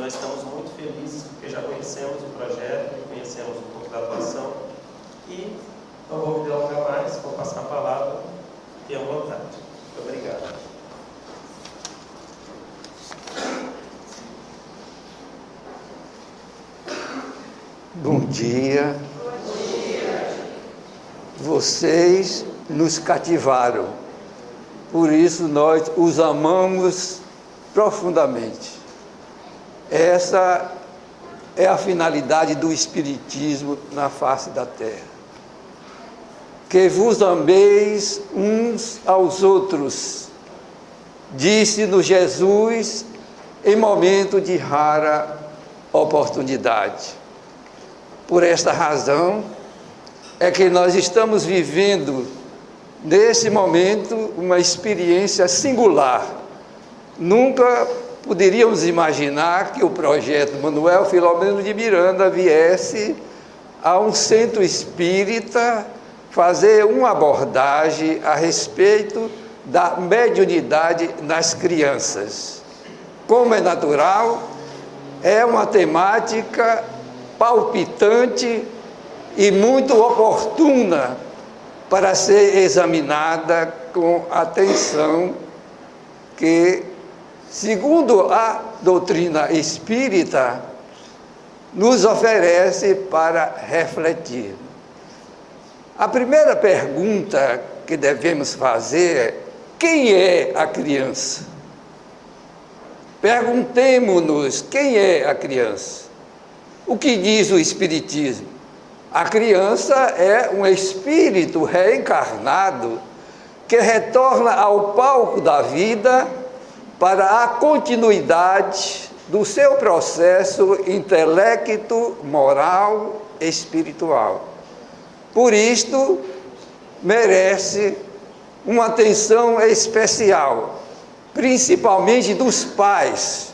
nós estamos muito felizes porque já conhecemos o projeto, conhecemos um pouco da atuação e não vou me delongar mais, vou passar a palavra e à vontade. Muito obrigado. Bom dia. Vocês nos cativaram, por isso nós os amamos profundamente. Essa é a finalidade do Espiritismo na face da terra. Que vos ameis uns aos outros, disse-nos Jesus em momento de rara oportunidade. Por esta razão é que nós estamos vivendo, nesse momento, uma experiência singular. Nunca poderíamos imaginar que o projeto Manuel Filomeno de Miranda viesse a um centro espírita fazer uma abordagem a respeito da mediunidade nas crianças. Como é natural, é uma temática palpitante e muito oportuna para ser examinada com atenção, que, segundo a doutrina espírita, nos oferece para refletir. A primeira pergunta que devemos fazer é: quem é a criança? Perguntemo-nos, quem é a criança? O que diz o Espiritismo? A criança é um espírito reencarnado que retorna ao palco da vida para a continuidade do seu processo intelecto, moral, espiritual. Por isto, merece uma atenção especial, principalmente dos pais,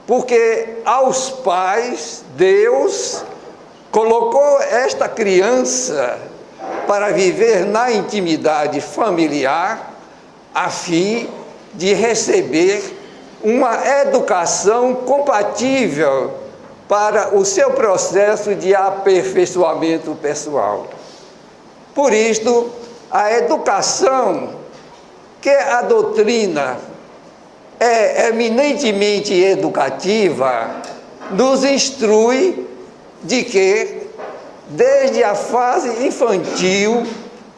porque aos pais Deus colocou esta criança para viver na intimidade familiar, a fim de receber uma educação compatível para o seu processo de aperfeiçoamento pessoal. Por isto, a educação, que a doutrina é eminentemente educativa, nos instrui de que, desde a fase infantil,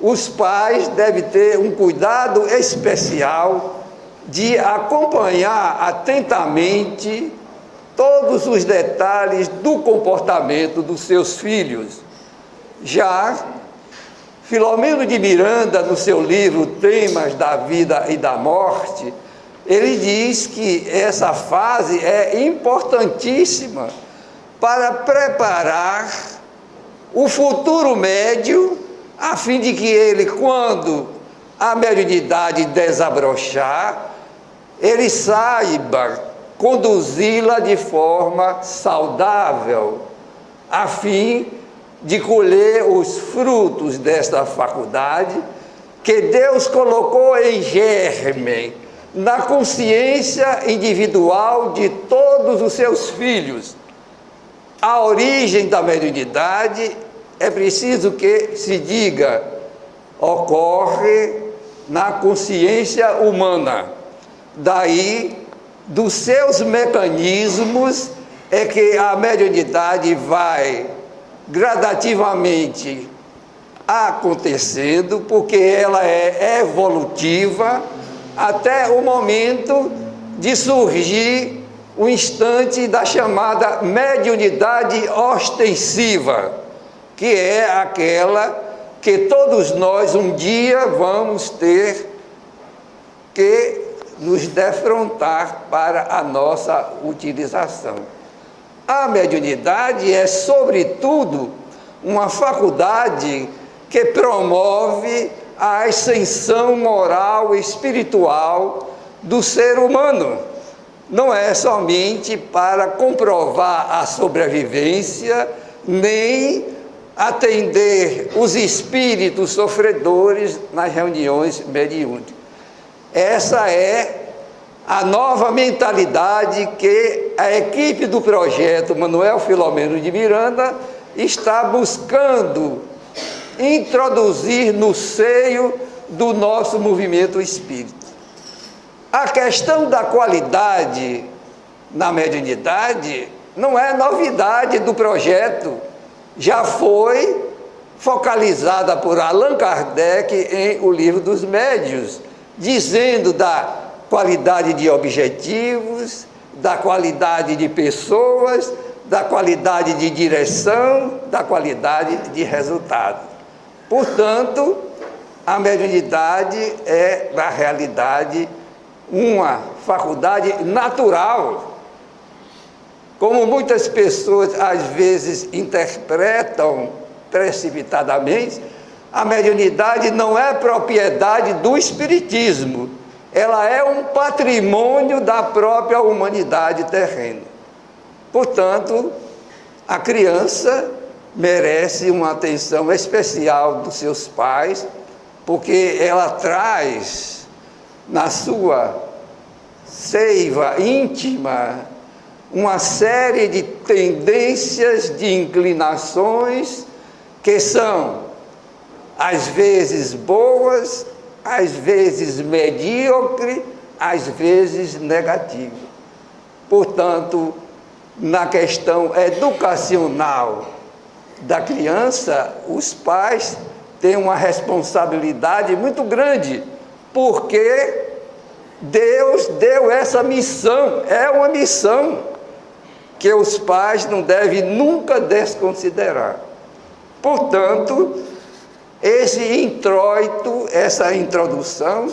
os pais devem ter um cuidado especial de acompanhar atentamente todos os detalhes do comportamento dos seus filhos. Já Filomeno de Miranda, no seu livro Temas da Vida e da Morte, ele diz que essa fase é importantíssima para preparar o futuro médio, a fim de que ele, quando a mediunidade desabrochar, ele saiba conduzi-la de forma saudável, a fim de colher os frutos desta faculdade que Deus colocou em germe na consciência individual de todos os seus filhos. A origem da mediunidade, é preciso que se diga, ocorre na consciência humana. Daí, dos seus mecanismos, é que a mediunidade vai gradativamente acontecendo, porque ela é evolutiva até o momento de surgir o instante da chamada mediunidade ostensiva, que é aquela que todos nós um dia vamos ter que nos defrontar para a nossa utilização. A mediunidade é, sobretudo, uma faculdade que promove a ascensão moral e espiritual do ser humano. Não é somente para comprovar a sobrevivência, nem atender os espíritos sofredores nas reuniões mediúnicas. Essa é a nova mentalidade que a equipe do projeto Manuel Filomeno de Miranda está buscando introduzir no seio do nosso movimento espírita. A questão da qualidade na mediunidade não é novidade do projeto, já foi focalizada por Allan Kardec em O Livro dos Médiuns, dizendo da qualidade de objetivos, da qualidade de pessoas, da qualidade de direção, da qualidade de resultado. Portanto, a mediunidade é, na realidade, uma faculdade natural. Como muitas pessoas às vezes interpretam precipitadamente, a mediunidade não é propriedade do espiritismo, ela é um patrimônio da própria humanidade terrena. Portanto, a criança merece uma atenção especial dos seus pais, porque ela traz na sua seiva íntima uma série de tendências, de inclinações, que são, às vezes, boas, às vezes medíocres, às vezes negativas. Portanto, na questão educacional da criança, os pais têm uma responsabilidade muito grande, porque Deus deu essa missão, é uma missão que os pais não devem nunca desconsiderar. Portanto, esse introito, essa introdução,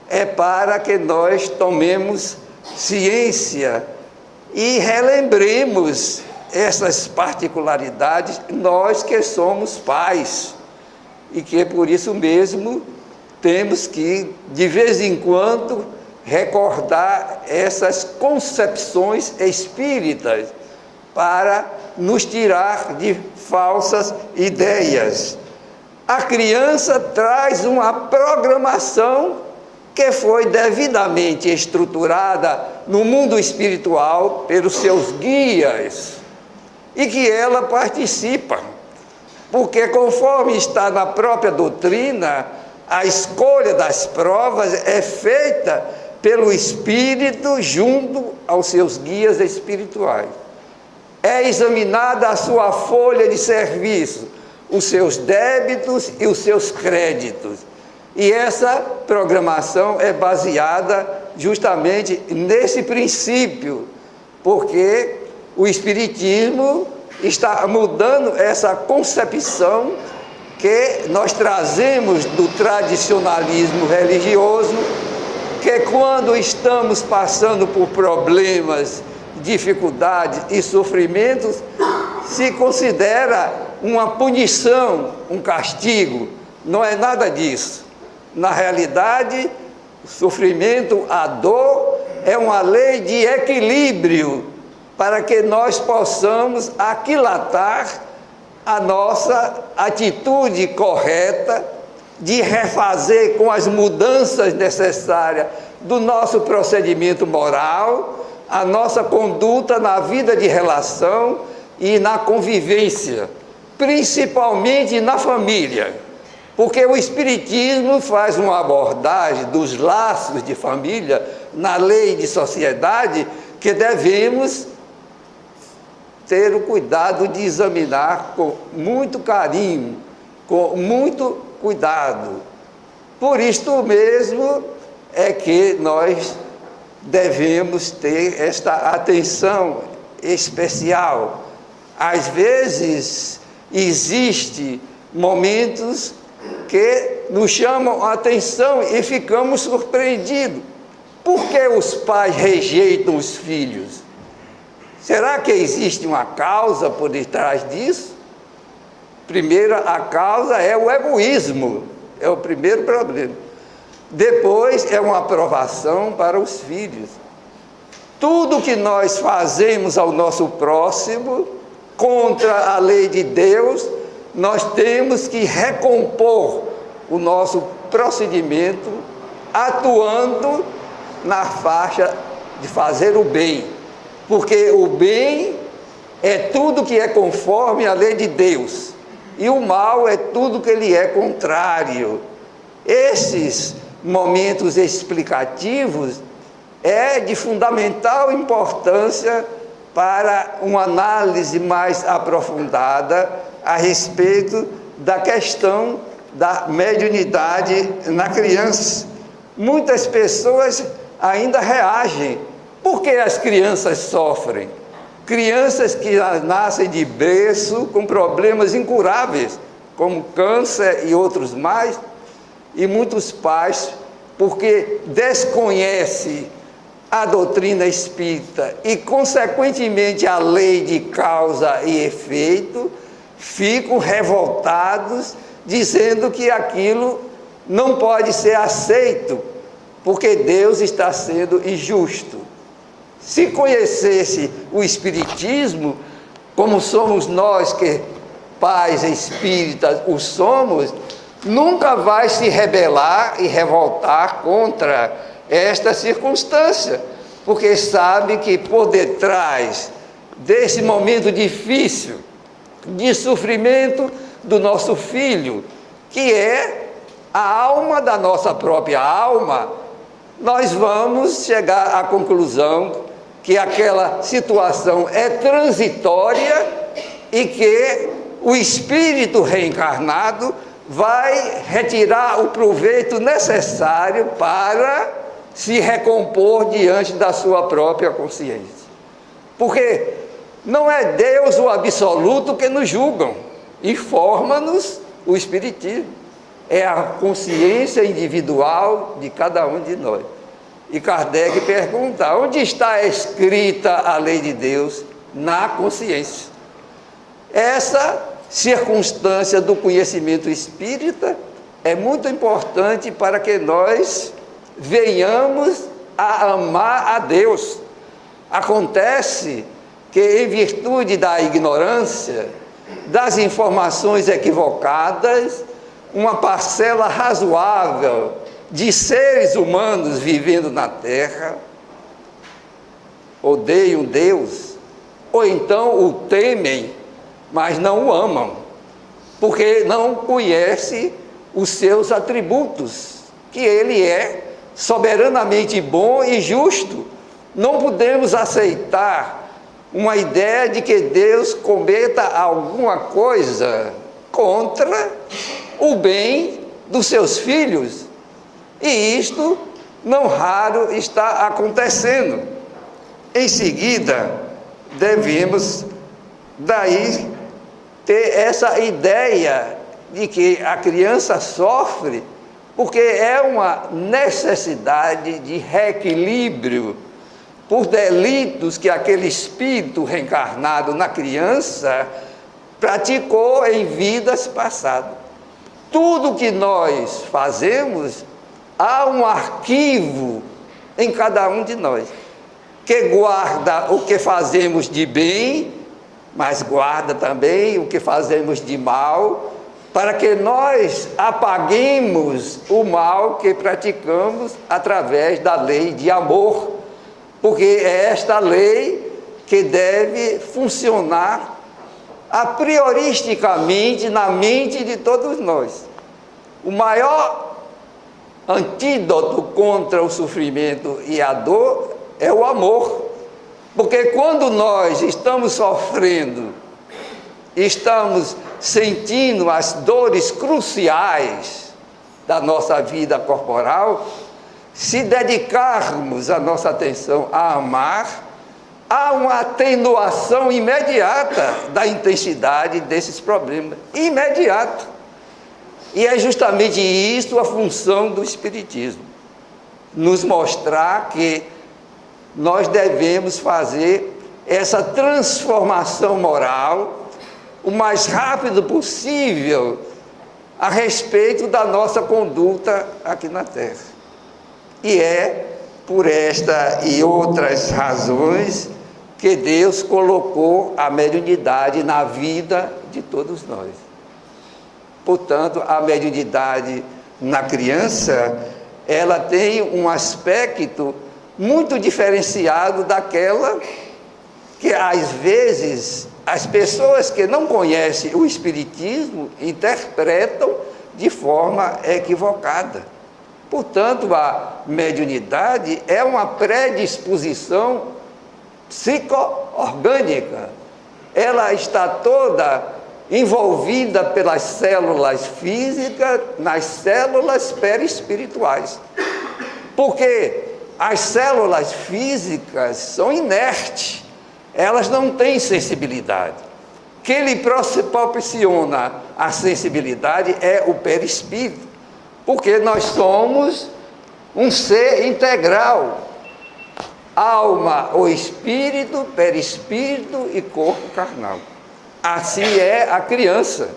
é para que nós tomemos ciência e relembremos essas particularidades, nós que somos pais, e que por isso mesmo temos que, de vez em quando, recordar essas concepções espíritas para nos tirar de falsas ideias. A criança traz uma programação que foi devidamente estruturada no mundo espiritual pelos seus guias e que ela participa, porque conforme está na própria doutrina, a escolha das provas é feita pelo espírito junto aos seus guias espirituais. É examinada a sua folha de serviço, os seus débitos e os seus créditos. E essa programação é baseada justamente nesse princípio, porque o Espiritismo está mudando essa concepção que nós trazemos do tradicionalismo religioso, que quando estamos passando por problemas, dificuldades e sofrimentos, se considera uma punição, um castigo. Não é nada disso. Na realidade, o sofrimento, a dor, é uma lei de equilíbrio para que nós possamos aquilatar a nossa atitude correta de refazer com as mudanças necessárias do nosso procedimento moral, a nossa conduta na vida de relação e na convivência, principalmente na família. Porque o Espiritismo faz uma abordagem dos laços de família na lei de sociedade que devemos ter o cuidado de examinar com muito carinho, com muito cuidado. Por isto mesmo é que nós devemos ter esta atenção especial. Às vezes existem momentos que nos chamam a atenção e ficamos surpreendidos. Por que os pais rejeitam os filhos? Será que existe uma causa por detrás disso? Primeiro, a causa é o egoísmo, é o primeiro problema. Depois, é uma aprovação para os filhos. Tudo que nós fazemos ao nosso próximo, contra a lei de Deus, nós temos que recompor o nosso procedimento, atuando na faixa de fazer o bem, porque o bem é tudo que é conforme a lei de Deus, e o mal é tudo que lhe é contrário. Esses momentos explicativos é de fundamental importância para uma análise mais aprofundada a respeito da questão da mediunidade na criança. Muitas pessoas ainda reagem. Por que as crianças sofrem? Crianças que nascem de berço com problemas incuráveis, como câncer e outros mais, e muitos pais, porque desconhecem a doutrina espírita e, consequentemente, a lei de causa e efeito, ficam revoltados, dizendo que aquilo não pode ser aceito, porque Deus está sendo injusto. Se conhecesse o Espiritismo, como somos nós que pais espíritas o somos, nunca vai se rebelar e revoltar contra esta circunstância, porque sabe que por detrás desse momento difícil, de sofrimento do nosso filho, que é a alma da nossa própria alma, nós vamos chegar à conclusão que aquela situação é transitória e que o espírito reencarnado vai retirar o proveito necessário para se recompor diante da sua própria consciência. Porque não é Deus o absoluto que nos julgam, informa-nos o Espiritismo. É a consciência individual de cada um de nós. E Kardec pergunta: onde está escrita a lei de Deus? Na consciência. Essa circunstância do conhecimento espírita é muito importante para que nós venhamos a amar a Deus. Acontece que, em virtude da ignorância, das informações equivocadas, uma parcela razoável de seres humanos vivendo na Terra odeiam Deus, ou então o temem, mas não o amam, porque não conhece os seus atributos, que Ele é soberanamente bom e justo. Não podemos aceitar uma ideia de que Deus cometa alguma coisa contra o bem dos seus filhos, e isto não raro está acontecendo. Em seguida, devemos daí ter essa ideia de que a criança sofre porque é uma necessidade de reequilíbrio por delitos que aquele espírito reencarnado na criança praticou em vidas passadas. Tudo que nós fazemos, há um arquivo em cada um de nós, que guarda o que fazemos de bem, mas guarda também o que fazemos de mal, para que nós apaguemos o mal que praticamos através da lei de amor, porque é esta lei que deve funcionar a prioristicamente na mente de todos nós. O maior antídoto contra o sofrimento e a dor é o amor, porque quando nós estamos sofrendo, estamos sentindo as dores cruciais da nossa vida corporal, se dedicarmos a nossa atenção a amar, há uma atenuação imediata da intensidade desses problemas, imediata. E é justamente isso a função do Espiritismo, nos mostrar que nós devemos fazer essa transformação moral o mais rápido possível a respeito da nossa conduta aqui na Terra. E é por esta e outras razões que Deus colocou a mediunidade na vida de todos nós. Portanto, a mediunidade na criança, ela tem um aspecto muito diferenciado daquela que, às vezes, as pessoas que não conhecem o Espiritismo interpretam de forma equivocada. Portanto, a mediunidade é uma predisposição psico-orgânica. Ela está toda envolvida pelas células físicas, nas células perispirituais. Porque as células físicas são inertes, elas não têm sensibilidade. Quem lhe proporciona a sensibilidade é o perispírito, porque nós somos um ser integral. Alma ou espírito, perispírito e corpo carnal. Assim é a criança.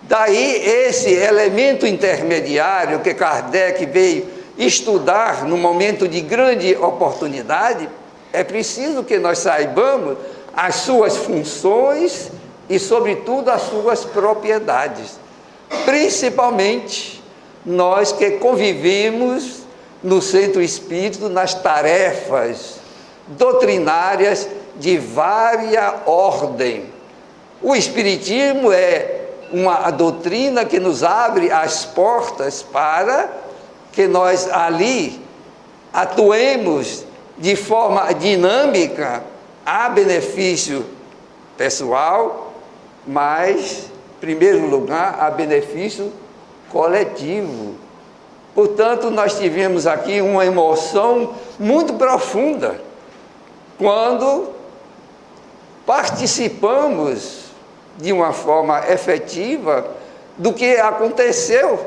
Daí esse elemento intermediário que Kardec veio estudar no momento de grande oportunidade, é preciso que nós saibamos as suas funções e, sobretudo, as suas propriedades. Principalmente nós que convivemos no centro espírita nas tarefas doutrinárias de vária ordem. O Espiritismo é uma doutrina que nos abre as portas para que nós ali atuemos de forma dinâmica a benefício pessoal, mas, em primeiro lugar, a benefício coletivo. Portanto, nós tivemos aqui uma emoção muito profunda quando participamos de uma forma efetiva do que aconteceu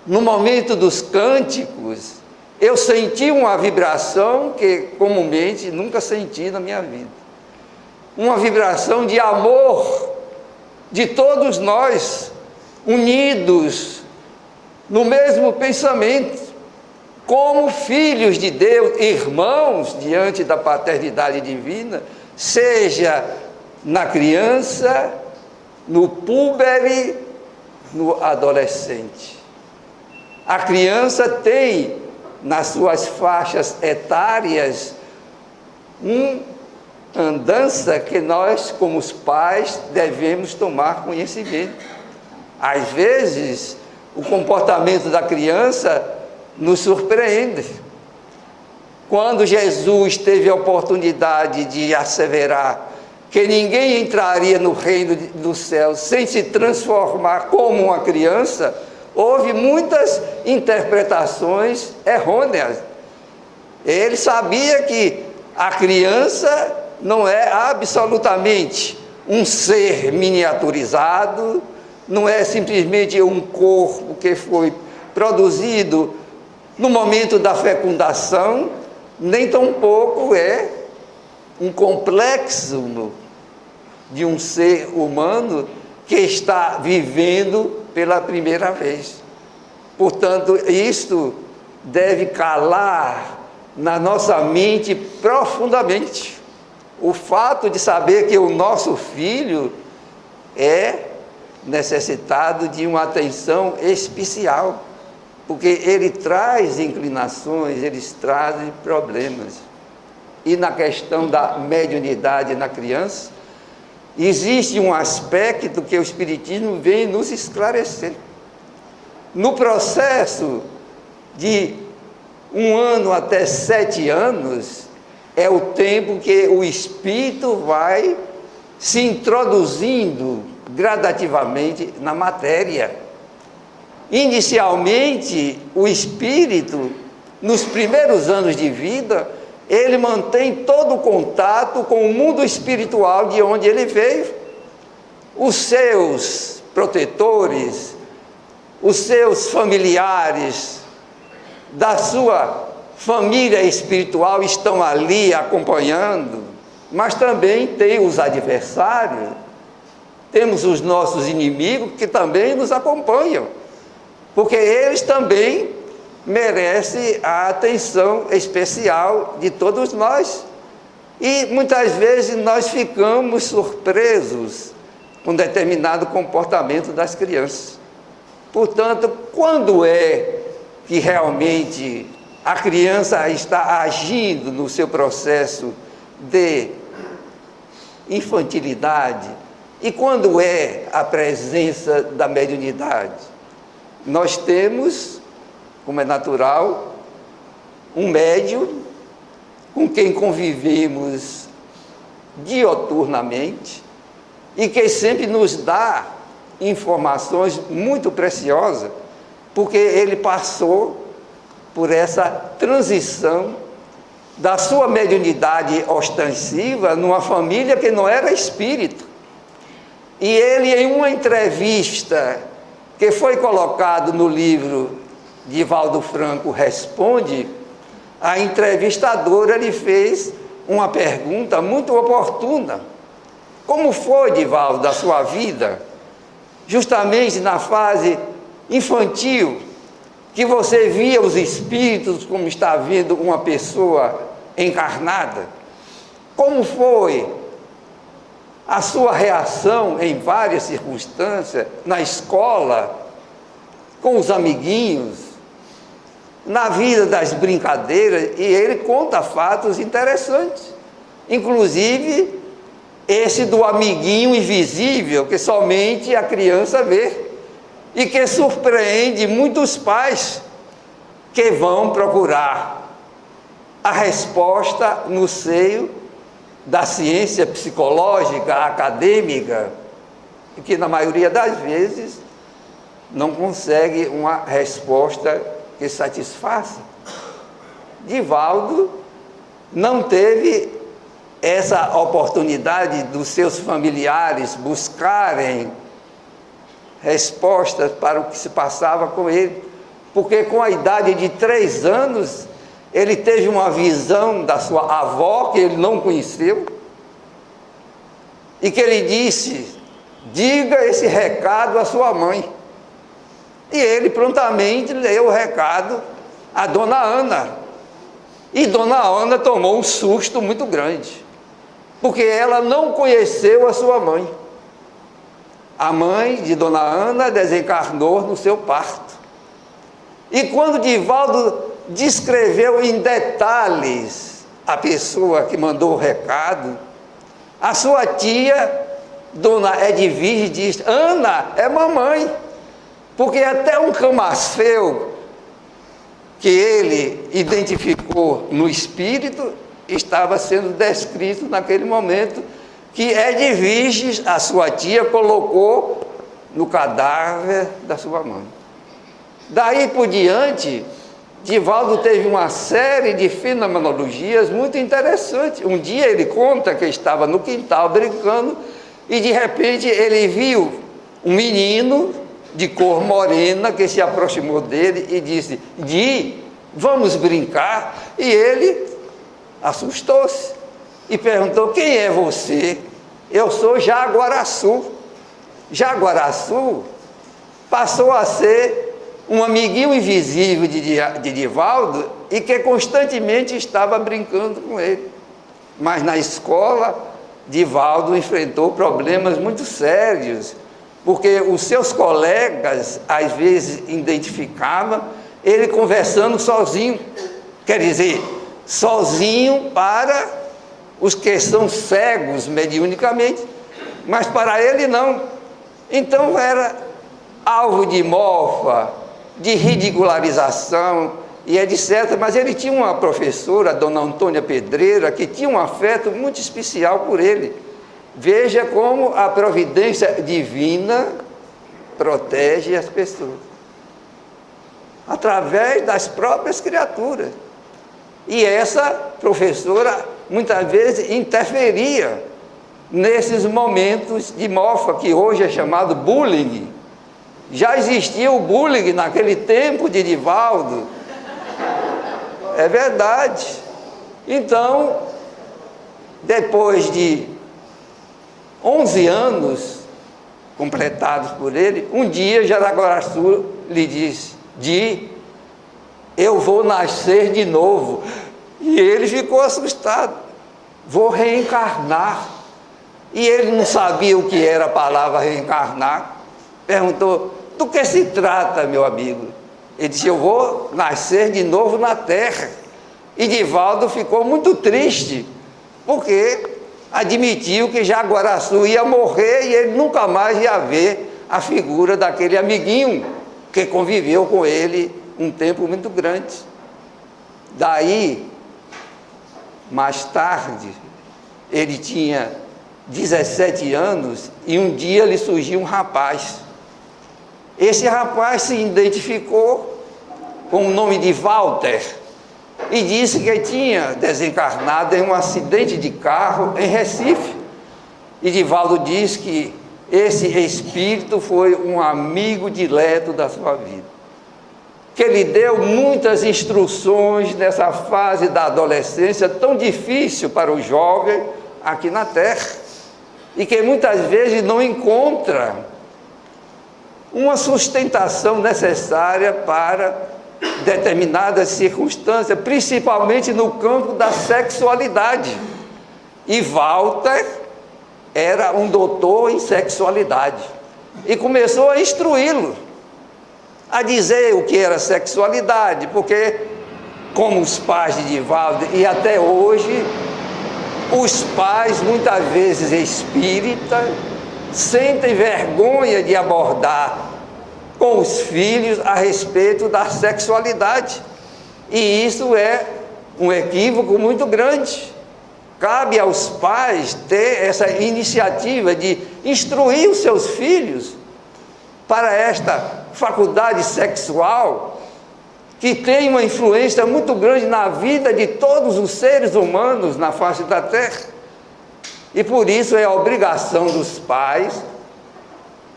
no momento dos cânticos. Eu senti uma vibração que comumente nunca senti na minha vida. Uma vibração de amor de todos nós, unidos no mesmo pensamento, como filhos de Deus, irmãos diante da paternidade divina, seja na criança, no púbere, no adolescente. A criança tem nas suas faixas etárias uma andança que nós, como os pais, devemos tomar conhecimento. Às vezes, o comportamento da criança nos surpreende. Quando Jesus teve a oportunidade de asseverar que ninguém entraria no reino dos céus sem se transformar como uma criança, houve muitas interpretações errôneas. Ele sabia que a criança não é absolutamente um ser miniaturizado, não é simplesmente um corpo que foi produzido no momento da fecundação, nem tampouco é um complexo de um ser humano que está vivendo pela primeira vez. Portanto, isto deve calar na nossa mente profundamente. O fato de saber que o nosso filho é necessitado de uma atenção especial, porque ele traz inclinações, eles trazem problemas. E na questão da mediunidade na criança, existe um aspecto que o Espiritismo vem nos esclarecer. No processo de 1 ano até 7 anos, é o tempo que o espírito vai se introduzindo gradativamente na matéria. Inicialmente, o espírito, nos primeiros anos de vida, ele mantém todo o contato com o mundo espiritual de onde ele veio. Os seus protetores, os seus familiares, da sua família espiritual estão ali acompanhando, mas também tem os adversários, temos os nossos inimigos que também nos acompanham, porque eles também merecem a atenção especial de todos nós. E muitas vezes nós ficamos surpresos com determinado comportamento das crianças. Portanto, quando é que realmente a criança está agindo no seu processo de infantilidade. E quando é a presença da mediunidade? Nós temos, como é natural, um médium com quem convivemos dioturnamente e que sempre nos dá informações muito preciosas, porque ele passou por essa transição da sua mediunidade ostensiva numa família que não era espírita. E ele, em uma entrevista que foi colocado no livro Divaldo Franco Responde, a entrevistadora lhe fez uma pergunta muito oportuna. Como foi, Divaldo, da sua vida, justamente na fase infantil, que você via os espíritos como está vendo uma pessoa encarnada? Como foi a sua reação em várias circunstâncias, na escola, com os amiguinhos, na vida das brincadeiras? E ele conta fatos interessantes, inclusive esse do amiguinho invisível que somente a criança vê e que surpreende muitos pais que vão procurar a resposta no seio da ciência psicológica, acadêmica, e que na maioria das vezes não consegue uma resposta que satisfaça. Divaldo não teve essa oportunidade dos seus familiares buscarem respostas para o que se passava com ele, porque com a idade de 3 anos, ele teve uma visão da sua avó, que ele não conheceu, e que ele disse: diga esse recado à sua mãe. E ele prontamente leu o recado à Dona Ana. E Dona Ana tomou um susto muito grande, porque ela não conheceu a sua mãe. A mãe de Dona Ana desencarnou no seu parto. E quando Divaldo descreveu em detalhes a pessoa que mandou o recado, a sua tia, Dona Edvige, diz: Ana, é mamãe. Porque até um camafeu que ele identificou no espírito estava sendo descrito naquele momento, que Edvige, a sua tia, colocou no cadáver da sua mãe. Daí por diante, Divaldo teve uma série de fenomenologias muito interessantes. Um dia ele conta que estava no quintal brincando e de repente ele viu um menino de cor morena que se aproximou dele e disse: Di, vamos brincar? E ele assustou-se e perguntou: quem é você? Eu sou Jaguaraçu. Jaguaraçu passou a ser um amiguinho invisível de Divaldo e que constantemente estava brincando com ele. Mas na escola, Divaldo enfrentou problemas muito sérios, porque os seus colegas às vezes identificavam ele conversando sozinho, quer dizer, sozinho para os que são cegos mediunicamente, mas para ele não. Então era alvo de mofa, de ridicularização e etc. Mas ele tinha uma professora, a Dona Antônia Pedreira, que tinha um afeto muito especial por ele. Veja como a providência divina protege as pessoas, através das próprias criaturas. E essa professora muitas vezes interferia nesses momentos de mofa, que hoje é chamado bullying. Já existia o bullying naquele tempo de Divaldo. É verdade. Então, depois de 11 anos completados por ele, um dia Jaraguaraçu lhe disse: Di, eu vou nascer de novo. E ele ficou assustado. Vou reencarnar. E ele não sabia o que era a palavra reencarnar. Perguntou: do que se trata, meu amigo? Ele disse: eu vou nascer de novo na terra. E Divaldo ficou muito triste, porque admitiu que Jaguaraçu ia morrer e ele nunca mais ia ver a figura daquele amiguinho que conviveu com ele um tempo muito grande. Daí, mais tarde, ele tinha 17 anos e um dia lhe surgiu um rapaz. Esse rapaz se identificou com o nome de Walter e disse que tinha desencarnado em um acidente de carro em Recife. E Divaldo diz que esse espírito foi um amigo dileto da sua vida, que lhe deu muitas instruções nessa fase da adolescência tão difícil para o jovem aqui na Terra, e que muitas vezes não encontra uma sustentação necessária para determinadas circunstâncias, principalmente no campo da sexualidade. E Walter era um doutor em sexualidade e começou a instruí-lo, a dizer o que era sexualidade, porque, como os pais de Divaldo, e até hoje, os pais, muitas vezes espíritas, sentem vergonha de abordar com os filhos a respeito da sexualidade. E isso é um equívoco muito grande. Cabe aos pais ter essa iniciativa de instruir os seus filhos para esta faculdade sexual, que tem uma influência muito grande na vida de todos os seres humanos na face da Terra. E por isso é a obrigação dos pais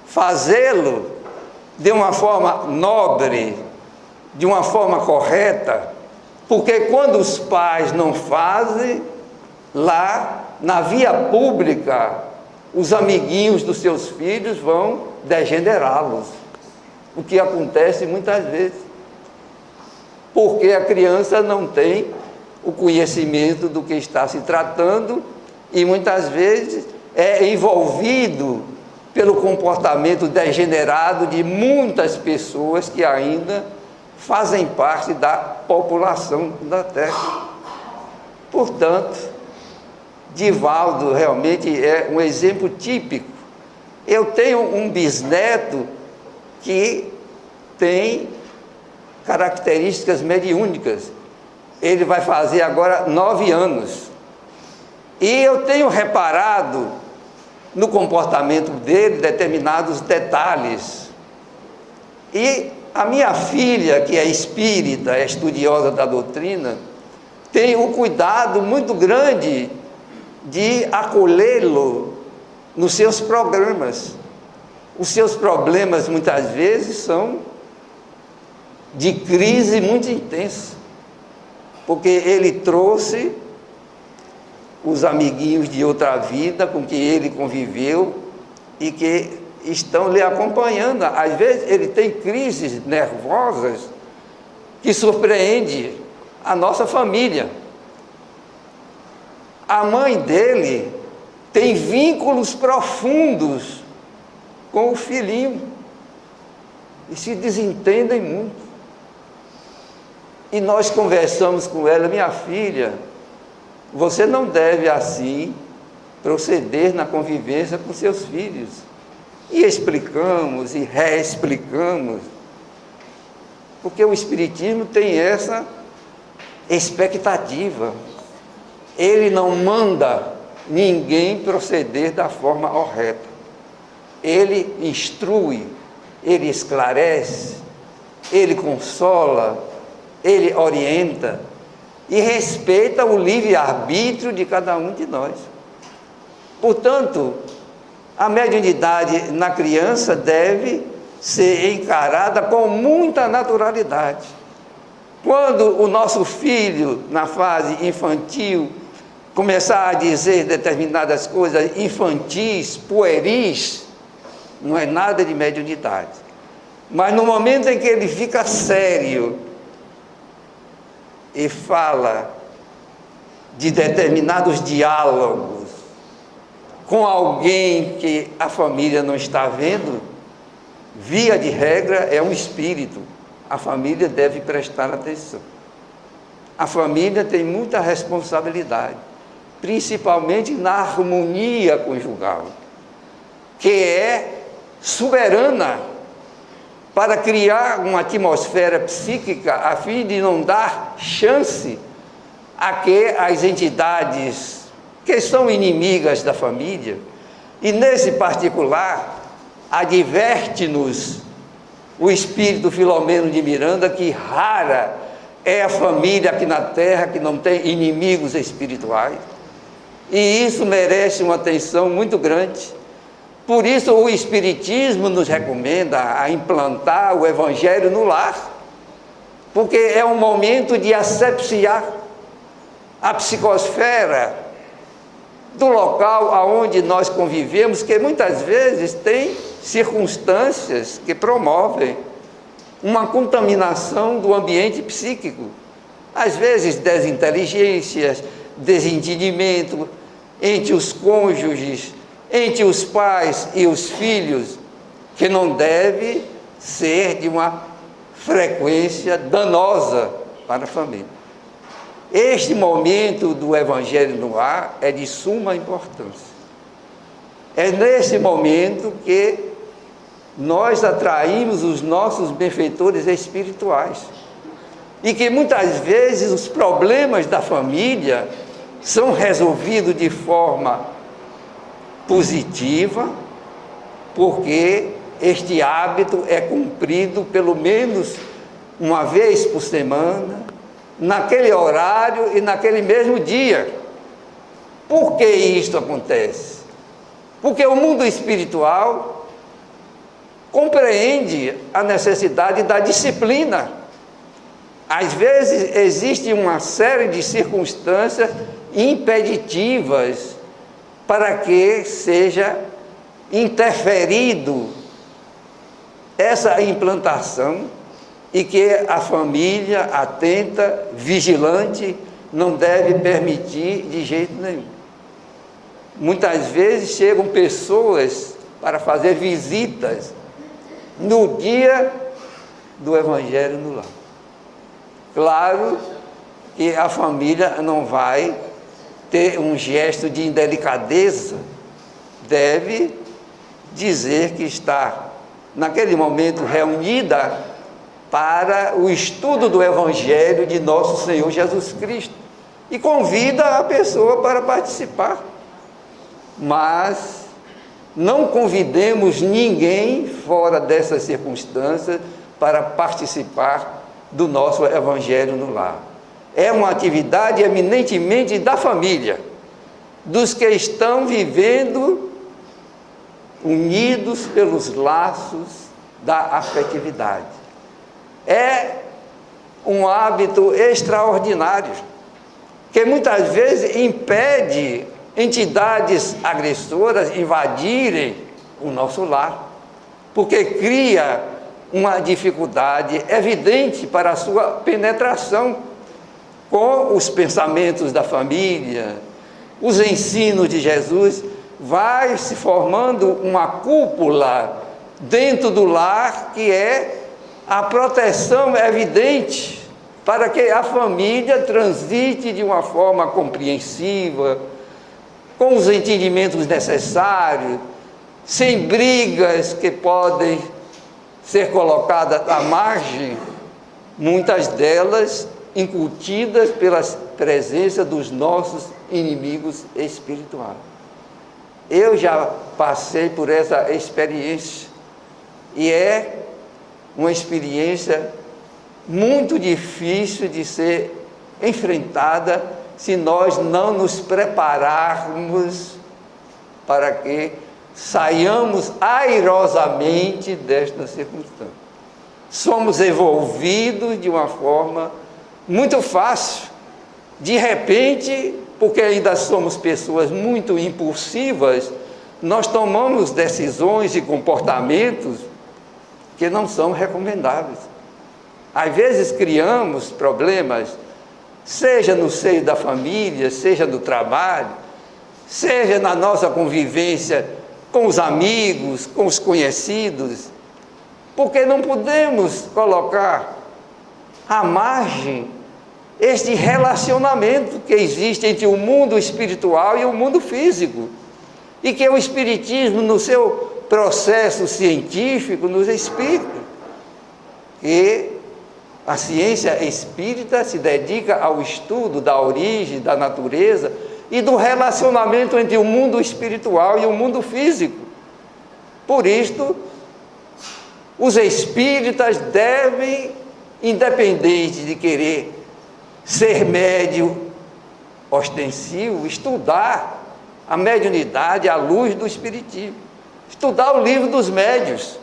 fazê-lo de uma forma nobre, de uma forma correta, porque quando os pais não fazem, lá na via pública, os amiguinhos dos seus filhos vão degenerá-los, o que acontece muitas vezes, porque a criança não tem o conhecimento do que está se tratando e muitas vezes é envolvido pelo comportamento degenerado de muitas pessoas que ainda fazem parte da população da Terra. Portanto, Divaldo realmente é um exemplo típico. Eu tenho um bisneto que tem características mediúnicas. Ele vai fazer agora 9 anos. E eu tenho reparado no comportamento dele determinados detalhes. E a minha filha, que é espírita, é estudiosa da doutrina, tem um cuidado muito grande de acolhê-lo nos seus programas. Os seus problemas muitas vezes são de crise muito intensa, porque ele trouxe os amiguinhos de outra vida com que ele conviveu e que estão lhe acompanhando. Às vezes ele tem crises nervosas que surpreendem a nossa família. A mãe dele tem vínculos profundos com o filhinho e se desentendem muito. E nós conversamos com ela: minha filha, você não deve assim proceder na convivência com seus filhos. E explicamos e reexplicamos, porque o Espiritismo tem essa expectativa. Ele não manda ninguém proceder da forma correta. Ele instrui, ele esclarece, ele consola, ele orienta e respeita o livre-arbítrio de cada um de nós. Portanto, a mediunidade na criança deve ser encarada com muita naturalidade. Quando o nosso filho, na fase infantil, começar a dizer determinadas coisas infantis, pueris, não é nada de mediunidade. Mas no momento em que ele fica sério e fala de determinados diálogos com alguém que a família não está vendo, via de regra é um espírito a família deve prestar atenção. A família tem muita responsabilidade, principalmente na harmonia conjugal, que é soberana para criar uma atmosfera psíquica a fim de não dar chance a que as entidades que são inimigas da família, e nesse particular, adverte-nos o espírito Filomeno de Miranda que rara é a família aqui na Terra que não tem inimigos espirituais, e isso merece uma atenção muito grande. Por isso o Espiritismo nos recomenda a implantar o Evangelho no lar, porque é um momento de asepsiar a psicosfera do local aonde nós convivemos, que muitas vezes tem circunstâncias que promovem uma contaminação do ambiente psíquico. Às vezes desinteligências, desentendimento entre os cônjuges, entre os pais e os filhos, que não deve ser de uma frequência danosa para a família. Este momento do Evangelho no ar é de suma importância. É nesse momento que nós atraímos os nossos benfeitores espirituais. E que muitas vezes os problemas da família são resolvidos de forma positiva, porque este hábito é cumprido pelo menos uma vez por semana, naquele horário e naquele mesmo dia. Por que isto acontece? Porque o mundo espiritual compreende a necessidade da disciplina. Às vezes existe uma série de circunstâncias impeditivas para que seja interferido essa implantação, e que a família atenta, vigilante, não deve permitir de jeito nenhum. Muitas vezes chegam pessoas para fazer visitas no dia do Evangelho no lar. Claro que a família não vai ter um gesto de indelicadeza, deve dizer que está naquele momento reunida para o estudo do Evangelho de nosso Senhor Jesus Cristo, e convida a pessoa para participar. Mas não convidemos ninguém fora dessas circunstâncias para participar do nosso Evangelho no lar. É uma atividade eminentemente da família, dos que estão vivendo unidos pelos laços da afetividade. É um hábito extraordinário, que muitas vezes impede entidades agressoras invadirem o nosso lar, porque cria uma dificuldade evidente para a sua penetração com os pensamentos da família, os ensinos de Jesus. Vai se formando uma cúpula dentro do lar, que é a proteção evidente para que a família transite de uma forma compreensiva, com os entendimentos necessários, sem brigas que podem ser colocadas à margem, muitas delas incutidas pela presença dos nossos inimigos espirituais. Eu já passei por essa experiência, e é uma experiência muito difícil de ser enfrentada se nós não nos prepararmos para que saiamos airosamente desta circunstância. Somos envolvidos de uma forma muito fácil, de repente, porque ainda somos pessoas muito impulsivas, nós tomamos decisões e comportamentos que não são recomendáveis. Às vezes criamos problemas, seja no seio da família, seja no trabalho, seja na nossa convivência com os amigos, com os conhecidos, porque não podemos colocar à margem este relacionamento que existe entre o mundo espiritual e o mundo físico, e que o Espiritismo, no seu processo científico, nos explica que a ciência espírita se dedica ao estudo da origem, da natureza e do relacionamento entre o mundo espiritual e o mundo físico. Por isto, os espíritas devem, independente de querer ser médium ostensivo, estudar a mediunidade à luz do Espiritismo, estudar o livro dos médiuns,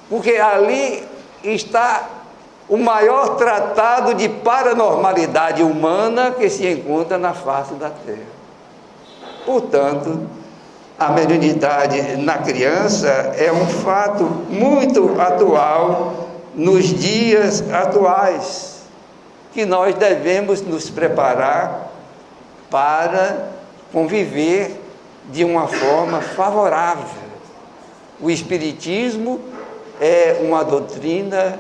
porque ali está o maior tratado de paranormalidade humana que se encontra na face da Terra. Portanto, a mediunidade na criança é um fato muito atual nos dias atuais, que nós devemos nos preparar para conviver de uma forma favorável. O Espiritismo é uma doutrina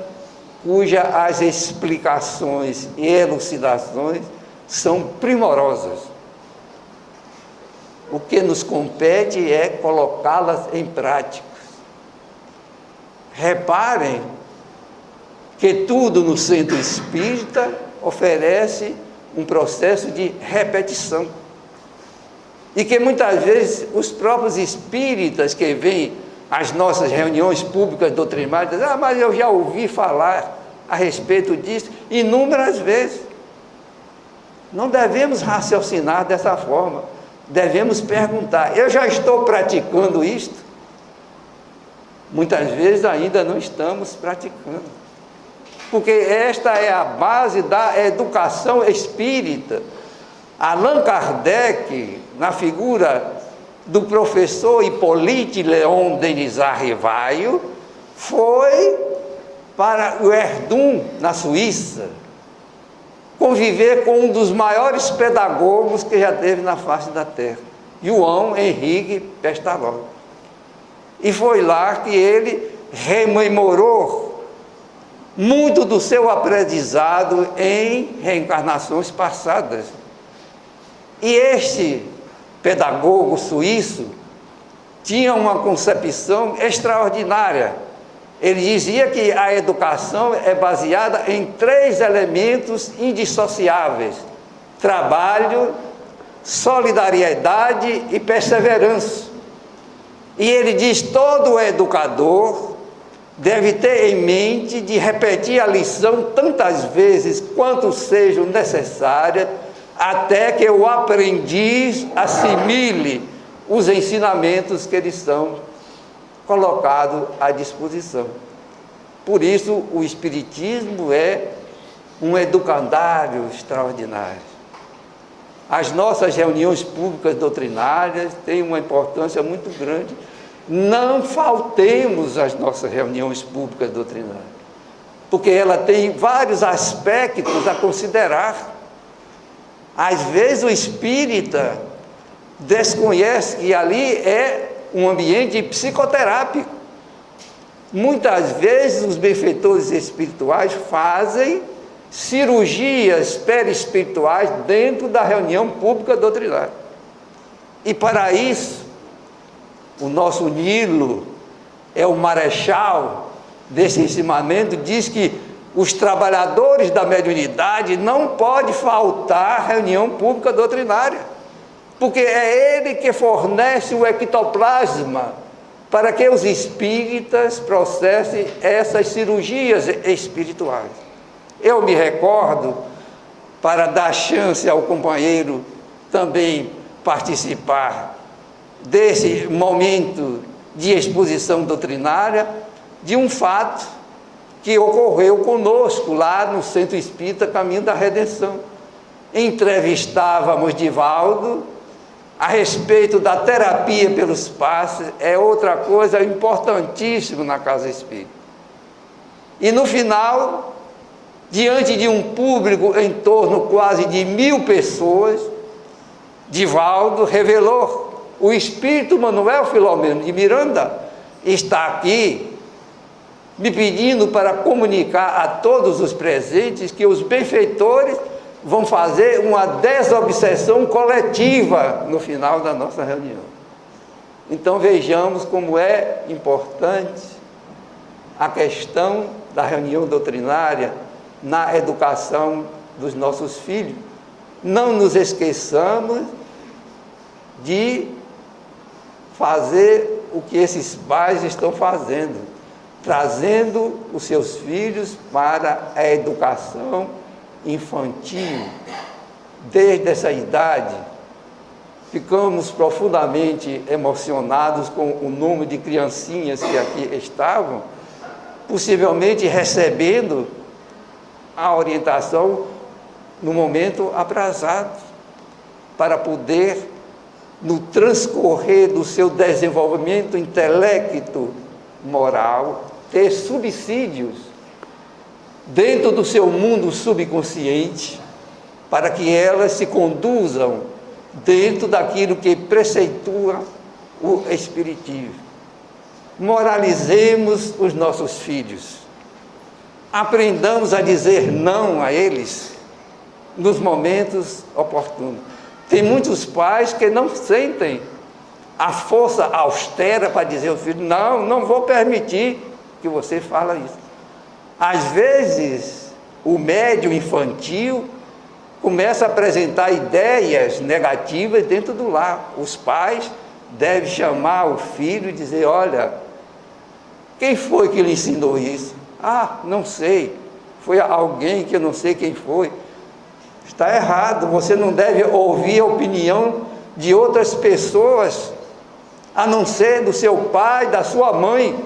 cujas as explicações e elucidações são primorosas. O que nos compete é colocá-las em prática. Reparem que tudo no centro espírita oferece um processo de repetição. E que muitas vezes os próprios espíritas que vêm às nossas reuniões públicas doutrinárias dizem: mas eu já ouvi falar a respeito disso inúmeras vezes. Não devemos raciocinar dessa forma, devemos perguntar: eu já estou praticando isto? Muitas vezes ainda não estamos praticando, porque esta é a base da educação espírita. Allan Kardec, na figura do professor Hippolyte Léon Denisard Rivaio, foi para o Verdun, na Suíça, conviver com um dos maiores pedagogos que já teve na face da Terra, João Henrique Pestalozzi. E foi lá que ele rememorou muito do seu aprendizado em reencarnações passadas. E este pedagogo suíço tinha uma concepção extraordinária. Ele dizia que a educação é baseada em 3 elementos indissociáveis: trabalho, solidariedade e perseverança. E ele diz: todo educador deve ter em mente de repetir a lição tantas vezes quanto sejam necessárias, até que o aprendiz assimile os ensinamentos que lhes são colocados à disposição. Por isso, o Espiritismo é um educandário extraordinário. As nossas reuniões públicas doutrinárias têm uma importância muito grande. Não faltemos às nossas reuniões públicas doutrinárias, porque ela tem vários aspectos a considerar. Às vezes o espírita desconhece que ali é um ambiente psicoterápico. Muitas vezes os benfeitores espirituais fazem cirurgias perispirituais dentro da reunião pública doutrinária. E para isso, o nosso Nilo é o marechal desse ensinamento, diz que os trabalhadores da mediunidade não pode faltar à reunião pública doutrinária, porque é ele que fornece o ectoplasma para que os espíritas processem essas cirurgias espirituais. Eu me recordo, para dar chance ao companheiro também participar desse momento de exposição doutrinária, de um fato que ocorreu conosco lá no Centro Espírita Caminho da Redenção. Entrevistávamos Divaldo a respeito da terapia pelos passes, é outra coisa importantíssima na Casa Espírita. E no final, diante de um público em torno quase de 1000 pessoas, Divaldo revelou: o Espírito Manuel Filomeno de Miranda está aqui me pedindo para comunicar a todos os presentes que os benfeitores vão fazer uma desobsessão coletiva no final da nossa reunião. Então vejamos como é importante a questão da reunião doutrinária na educação dos nossos filhos. Não nos esqueçamos de fazer o que esses pais estão fazendo, trazendo os seus filhos para a educação infantil. Desde essa idade, ficamos profundamente emocionados com o número de criancinhas que aqui estavam, possivelmente recebendo a orientação no momento atrasado, para poder, no transcorrer do seu desenvolvimento intelecto, moral, ter subsídios dentro do seu mundo subconsciente, para que elas se conduzam dentro daquilo que preceitua o Espiritismo. Moralizemos os nossos filhos, aprendamos a dizer não a eles nos momentos oportunos. Tem muitos pais que não sentem a força austera para dizer ao filho: não, não vou permitir que você fale isso. Às vezes, o médium infantil começa a apresentar ideias negativas dentro do lar. Os pais devem chamar o filho e dizer: olha, quem foi que lhe ensinou isso? Ah, não sei, foi alguém que eu não sei quem foi. Está errado, você não deve ouvir a opinião de outras pessoas, a não ser do seu pai, da sua mãe,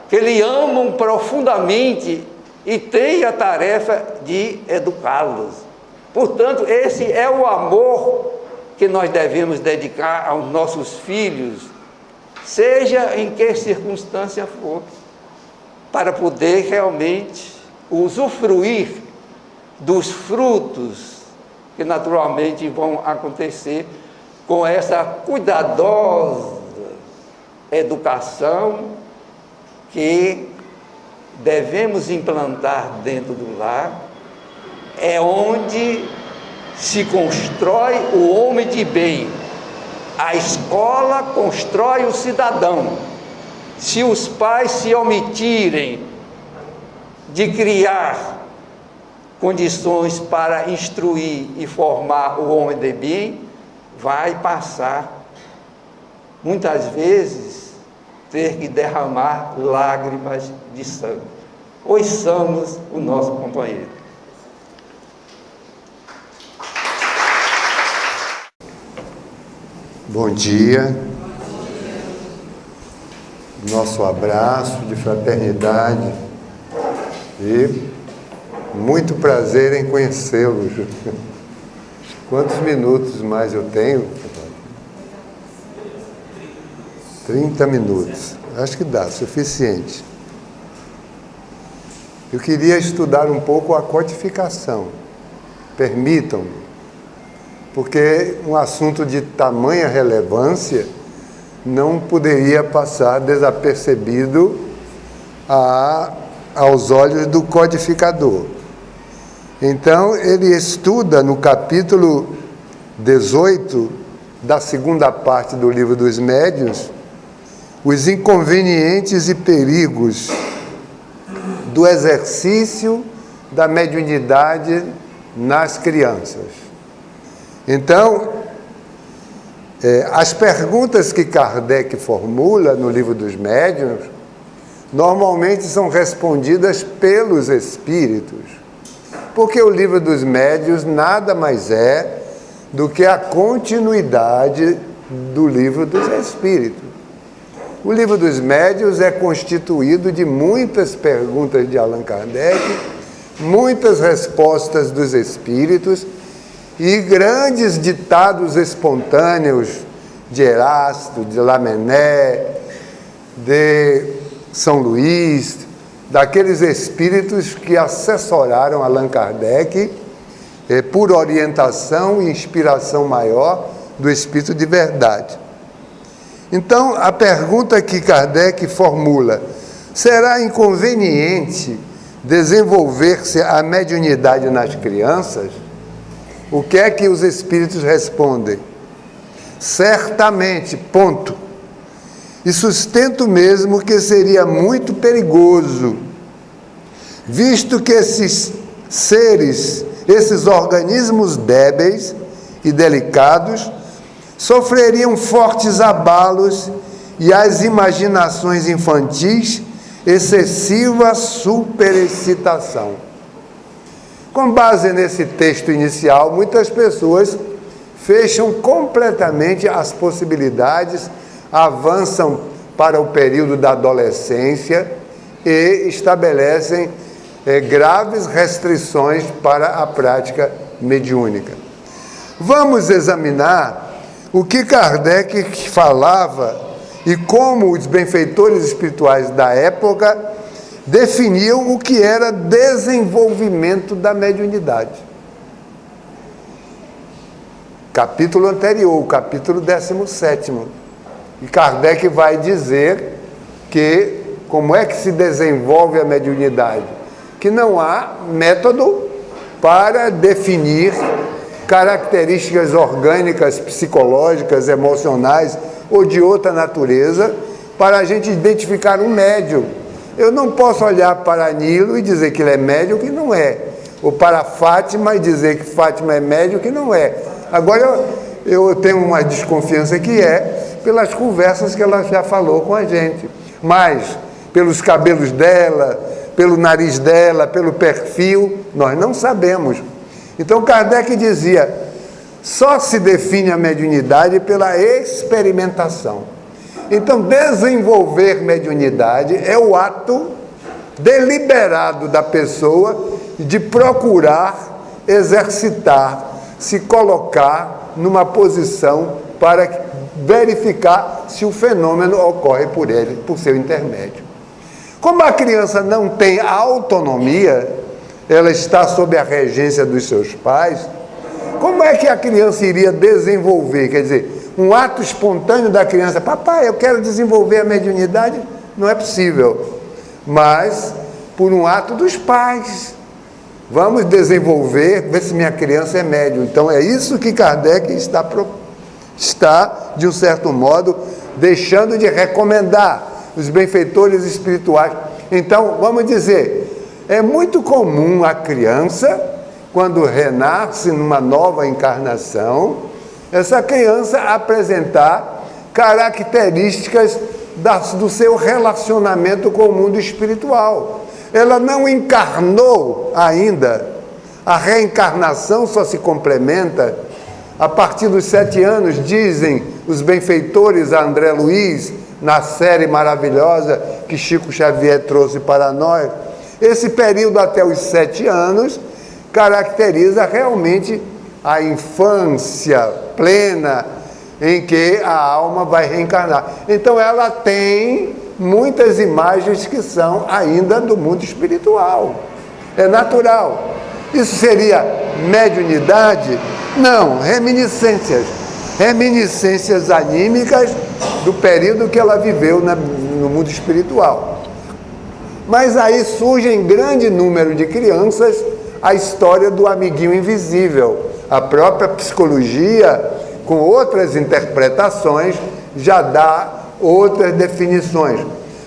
que lhe amam profundamente e têm a tarefa de educá-los. Portanto, esse é o amor que nós devemos dedicar aos nossos filhos, seja em que circunstância for, para poder realmente usufruir dos frutos que naturalmente vão acontecer com essa cuidadosa educação que devemos implantar dentro do lar. É onde se constrói o homem de bem. A escola constrói o cidadão. Se os pais se omitirem de criar condições para instruir e formar o homem de bem, vai passar, muitas vezes, ter que derramar lágrimas de sangue. Ouçamos o nosso companheiro. Bom dia. Nosso abraço de fraternidade e muito prazer em conhecê-los. Quantos minutos mais eu tenho? 30 minutos. Acho que dá, suficiente. Eu queria estudar um pouco a codificação. Permitam-me, porque um assunto de tamanha relevância não poderia passar desapercebido aos olhos do codificador. Então, ele estuda no capítulo 18 da segunda parte do Livro dos Médiuns os inconvenientes e perigos do exercício da mediunidade nas crianças. Então, as perguntas que Kardec formula no Livro dos Médiuns normalmente são respondidas pelos espíritos, porque o Livro dos Médiuns nada mais é do que a continuidade do Livro dos Espíritos. O Livro dos Médiuns é constituído de muitas perguntas de Allan Kardec, muitas respostas dos espíritos e grandes ditados espontâneos de Erasto, de Lamennais, de São Luís, daqueles espíritos que assessoraram Allan Kardec por orientação e inspiração maior do Espírito de Verdade. Então, a pergunta que Kardec formula: Será inconveniente desenvolver-se a mediunidade nas crianças? O que é que os espíritos respondem? Certamente, ponto. E sustento mesmo que seria muito perigoso, visto que esses seres, esses organismos débeis e delicados, sofreriam fortes abalos e as imaginações infantis excessiva superexcitação. Com base nesse texto inicial, muitas pessoas fecham completamente as possibilidades, avançam para o período da adolescência e estabelecem graves restrições para a prática mediúnica. Vamos examinar o que Kardec falava e como os benfeitores espirituais da época definiam o que era desenvolvimento da mediunidade. Capítulo anterior, o capítulo 17º. E Kardec vai dizer que como é que se desenvolve a mediunidade? Que não há método para definir características orgânicas, psicológicas, emocionais ou de outra natureza para a gente identificar um médium. Eu não posso olhar para Nilo e dizer que ele é médium, que não é. Ou para Fátima e dizer que Fátima é médium, que não é. Agora eu tenho uma desconfiança que é pelas conversas que ela já falou com a gente. Mas pelos cabelos dela, pelo nariz dela, pelo perfil, nós não sabemos. Então Kardec dizia, só se define a mediunidade pela experimentação. Então desenvolver mediunidade é o ato deliberado da pessoa de procurar exercitar, se colocar numa posição para verificar se o fenômeno ocorre por ele, por seu intermédio. Como a criança não tem autonomia, ela está sob a regência dos seus pais, como é que a criança iria desenvolver? Quer dizer, um ato espontâneo da criança, papai, eu quero desenvolver a mediunidade, não é possível. Mas, por um ato dos pais, vamos desenvolver, ver se minha criança é médium. Então, é isso que Kardec está, de um certo modo, deixando de recomendar os benfeitores espirituais. Então, vamos dizer, é muito comum a criança, quando renasce numa nova encarnação, essa criança apresentar características do seu relacionamento com o mundo espiritual. Ela não encarnou ainda. A reencarnação só se complementa a partir dos 7 anos, dizem os benfeitores a André Luiz, na série maravilhosa que Chico Xavier trouxe para nós. Esse período até os 7 anos caracteriza realmente a infância plena em que a alma vai reencarnar. Então ela tem muitas imagens que são ainda do mundo espiritual. É natural. Isso seria mediunidade? Não, reminiscências. Reminiscências anímicas do período que ela viveu no mundo espiritual. Mas aí surge em grande número de crianças a história do amiguinho invisível. A própria psicologia, com outras interpretações, já dá outras definições.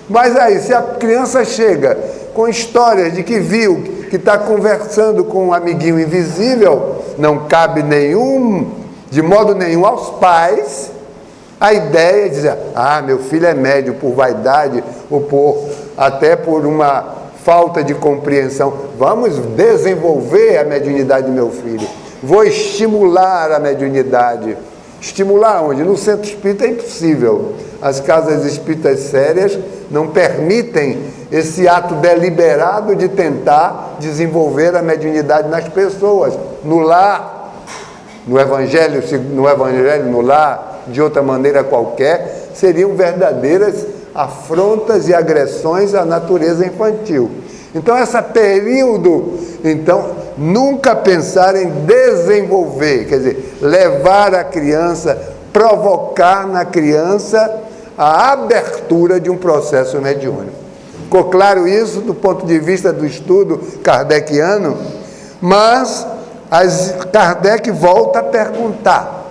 Mas aí, se a criança chega com histórias de que viu, que está conversando com um amiguinho invisível, não cabe de modo nenhum aos pais, a ideia é dizer, meu filho é médium por vaidade, ou até por uma falta de compreensão. Vamos desenvolver a mediunidade do meu filho. Vou estimular a mediunidade. Estimular onde? No centro espírita é impossível. As casas espíritas sérias não permitem esse ato deliberado de tentar desenvolver a mediunidade nas pessoas. No lar, no evangelho, no lar, de outra maneira qualquer, seriam verdadeiras afrontas e agressões à natureza infantil. Então, esse período, nunca pensar em desenvolver, quer dizer, levar a criança, provocar na criança a abertura de um processo mediúnico. Ficou claro isso do ponto de vista do estudo kardeciano? Mas Kardec volta a perguntar.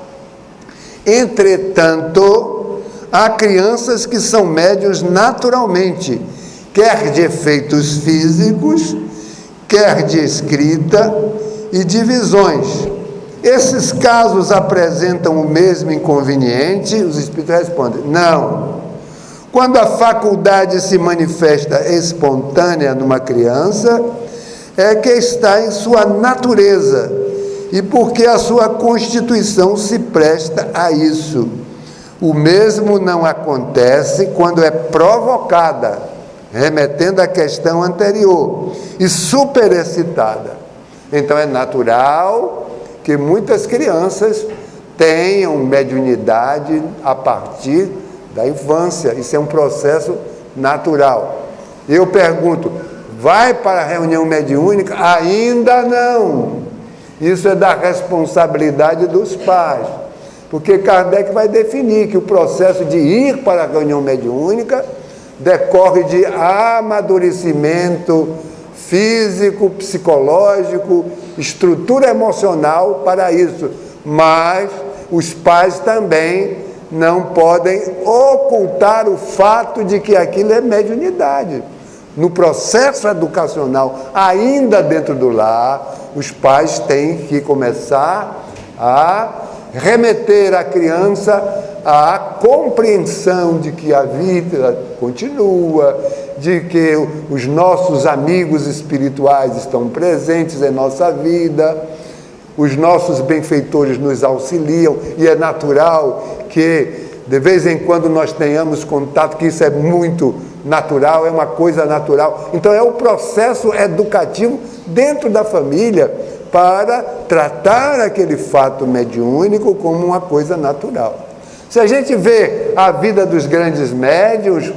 Entretanto, há crianças que são médiuns naturalmente, quer de efeitos físicos, quer de escrita e de visões. Esses casos apresentam o mesmo inconveniente? Os espíritos respondem, não. Quando a faculdade se manifesta espontânea numa criança, é que está em sua natureza e porque a sua constituição se presta a isso. O mesmo não acontece quando é provocada, remetendo à questão anterior, e superexcitada. Então é natural que muitas crianças tenham mediunidade a partir da infância. Isso é um processo natural. Eu pergunto, vai para a reunião mediúnica? Ainda não. Isso é da responsabilidade dos pais. Porque Kardec vai definir que o processo de ir para a reunião mediúnica decorre de amadurecimento físico, psicológico, estrutura emocional para isso. Mas os pais também não podem ocultar o fato de que aquilo é mediunidade. No processo educacional, ainda dentro do lar, os pais têm que começar a remeter a criança à compreensão de que a vida continua, de que os nossos amigos espirituais estão presentes em nossa vida, os nossos benfeitores nos auxiliam, e é natural que de vez em quando nós tenhamos contato, que isso é muito natural, é uma coisa natural. Então é o processo educativo dentro da família para tratar aquele fato mediúnico como uma coisa natural. Se a gente vê a vida dos grandes médiuns,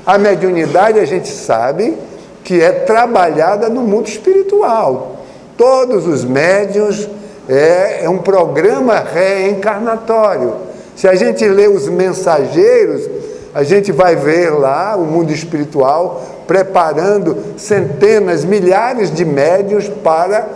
a mediunidade a gente sabe que é trabalhada no mundo espiritual. Todos os médiuns é um programa reencarnatório. Se a gente lê os Mensageiros, a gente vai ver lá o mundo espiritual preparando centenas, milhares de médiuns para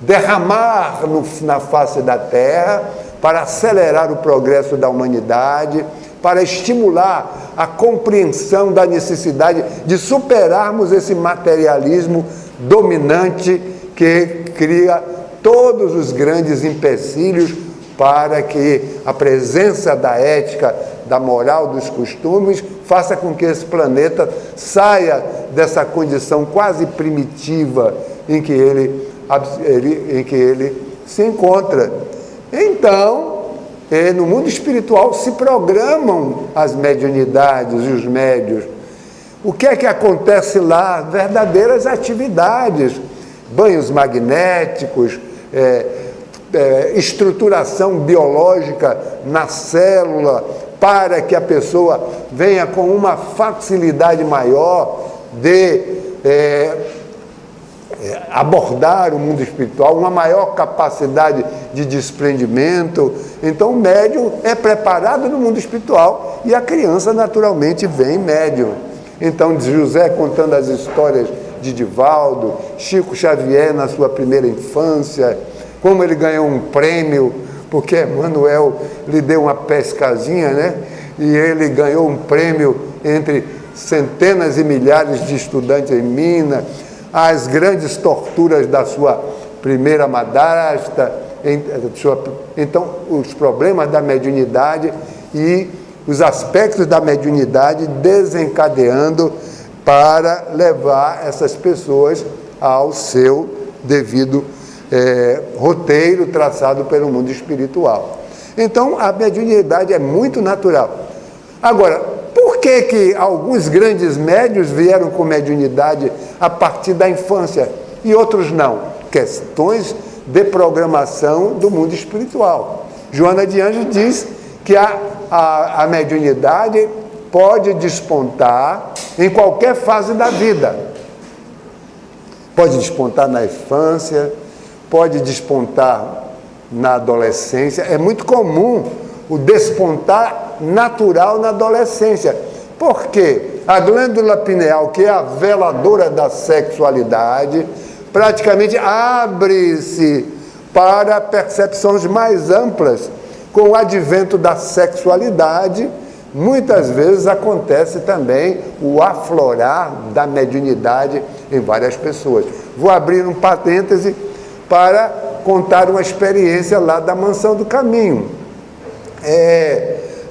derramar na face da Terra, para acelerar o progresso da humanidade, para estimular a compreensão da necessidade de superarmos esse materialismo dominante que cria todos os grandes empecilhos para que a presença da ética, da moral, dos costumes, faça com que esse planeta saia dessa condição quase primitiva em que ele se encontra. Então, no mundo espiritual se programam as mediunidades e os médiuns. O que é que acontece lá? Verdadeiras atividades, banhos magnéticos, estruturação biológica na célula, para que a pessoa venha com uma facilidade maior de abordar o mundo espiritual, uma maior capacidade de desprendimento. Então o médium é preparado no mundo espiritual e a criança naturalmente vem médium. Então José contando as histórias de Divaldo, Chico Xavier na sua primeira infância, como ele ganhou um prêmio, porque Emmanuel lhe deu uma pescazinha, né? E ele ganhou um prêmio entre centenas e milhares de estudantes em Minas, as grandes torturas da sua primeira madrasta, então os problemas da mediunidade e os aspectos da mediunidade desencadeando para levar essas pessoas ao seu devido roteiro traçado pelo mundo espiritual. Então a mediunidade é muito natural. Agora, por que alguns grandes médiuns vieram com mediunidade a partir da infância e outros não? Questões de programação do mundo espiritual. Joana de Anjos diz que a mediunidade pode despontar em qualquer fase da vida. Pode despontar na infância, pode despontar na adolescência. É muito comum o despontar natural na adolescência. Por quê? a glândula pineal, que é a veladora da sexualidade, praticamente abre-se para percepções mais amplas. Com o advento da sexualidade, muitas vezes acontece também o aflorar da mediunidade em várias pessoas. Vou abrir um parêntese para contar uma experiência lá da Mansão do Caminho.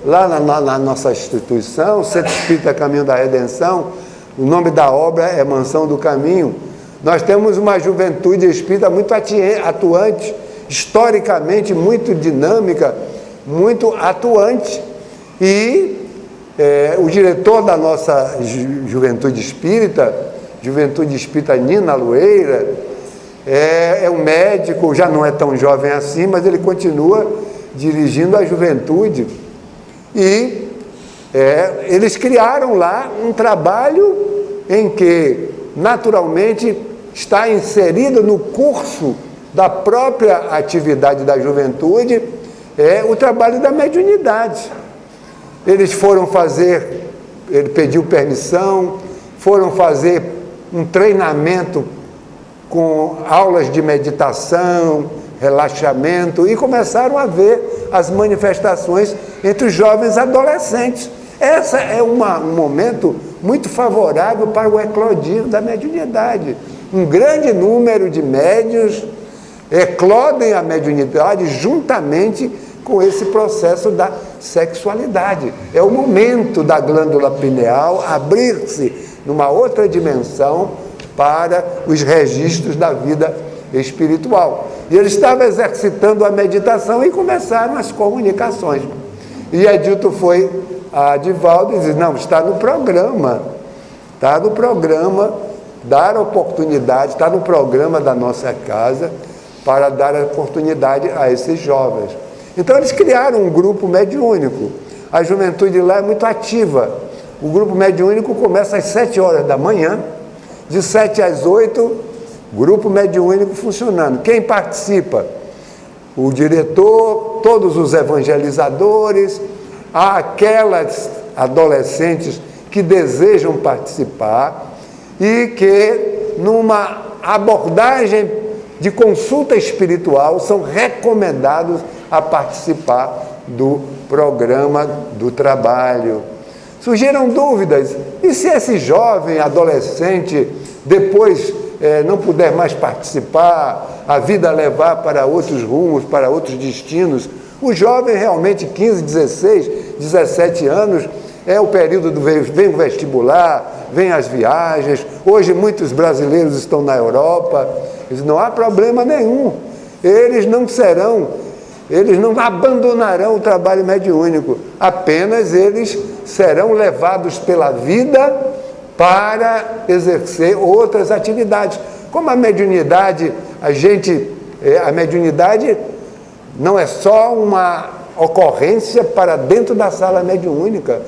Lá na nossa instituição, Centro Espírita Caminho da Redenção, o nome da obra é Mansão do Caminho. Nós temos uma juventude espírita muito atuante, historicamente muito dinâmica, muito atuante. E o diretor da nossa Juventude Espírita Nina Lueira, é um médico, já não é tão jovem assim, mas ele continua dirigindo a juventude. E eles criaram lá um trabalho em que, naturalmente, está inserido no curso da própria atividade da juventude, o trabalho da mediunidade. Eles foram fazer, ele pediu permissão, foram fazer um treinamento com aulas de meditação, relaxamento, e começaram a ver as manifestações entre os jovens adolescentes. Esse é um momento muito favorável para o eclodir da mediunidade. Um grande número de médiuns eclodem a mediunidade juntamente com esse processo da sexualidade. É o momento da glândula pineal abrir-se numa outra dimensão para os registros da vida espiritual. E ele estava exercitando a meditação e começaram as comunicações. E Edilto foi a Divaldo e disse: não, está no programa, dar oportunidade, está no programa da nossa casa para dar oportunidade a esses jovens. Então eles criaram um grupo mediúnico. A juventude lá é muito ativa. O grupo mediúnico começa às 7 horas da manhã, de 7 às 8, grupo mediúnico funcionando. Quem participa? O diretor, todos os evangelizadores, há aquelas adolescentes que desejam participar e que, numa abordagem de consulta espiritual, são recomendados a participar do programa do trabalho. Surgiram dúvidas: e se esse jovem adolescente depois não puder mais participar, a vida levar para outros rumos, para outros destinos? O jovem realmente, 15, 16, 17 anos, é o período vem o vestibular, vem as viagens. Hoje muitos brasileiros estão na Europa. Não há problema nenhum. Eles não abandonarão o trabalho mediúnico, apenas eles serão levados pela vida para exercer outras atividades. Como a mediunidade, a mediunidade não é só uma ocorrência para dentro da sala mediúnica.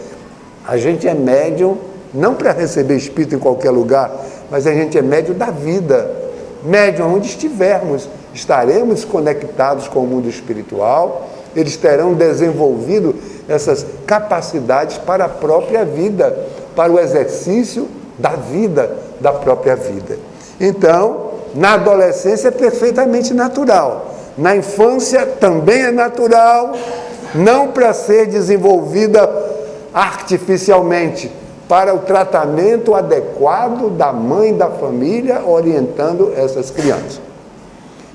A gente é médium não para receber espírito em qualquer lugar, mas a gente é médium da vida. Médium onde estivermos, estaremos conectados com o mundo espiritual, eles terão desenvolvido essas capacidades para a própria vida, para o exercício da vida, da própria vida. Então, na adolescência é perfeitamente natural, na infância também é natural, não para ser desenvolvida artificialmente, para o tratamento adequado da mãe e da família, orientando essas crianças.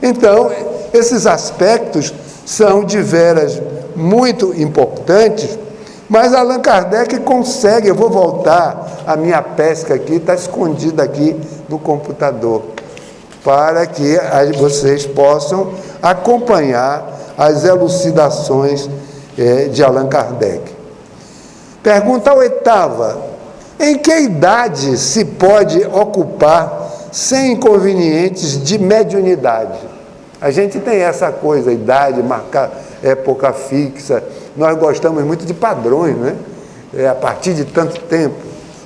Então, esses aspectos são de veras muito importantes, mas Allan Kardec consegue. Eu vou voltar, a minha pesca aqui está escondida aqui no computador, para que vocês possam acompanhar as elucidações de Allan Kardec. Pergunta 8ª: em que idade se pode ocupar sem inconvenientes de mediunidade? A gente tem essa coisa, idade, marcar época fixa. Nós gostamos muito de padrões, né? A partir de tanto tempo.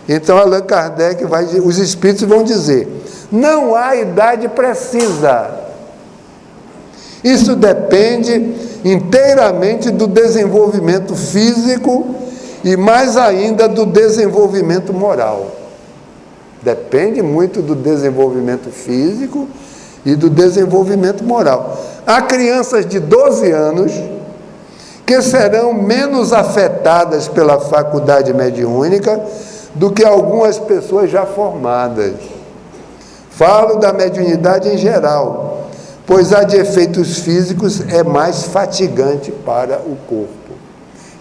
Então Allan Kardec os espíritos vão dizer: não há idade precisa. Isso depende inteiramente do desenvolvimento físico e mais ainda do desenvolvimento moral. Depende muito do desenvolvimento físico e do desenvolvimento moral. Há crianças de 12 anos que serão menos afetadas pela faculdade mediúnica do que algumas pessoas já formadas. Falo da mediunidade em geral, pois a de efeitos físicos é mais fatigante para o corpo.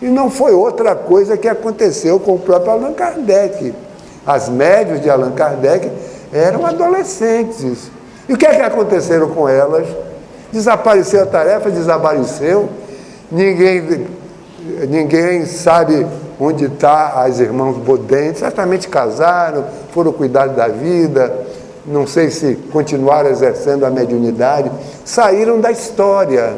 E não foi outra coisa que aconteceu com o próprio Allan Kardec. As médiuns de Allan Kardec eram adolescentes. E o que é que aconteceram com elas? Desapareceu a tarefa, desapareceu. Ninguém sabe onde está as irmãs Bodentes. Certamente casaram, foram cuidar da vida, não sei se continuaram exercendo a mediunidade. Saíram da história,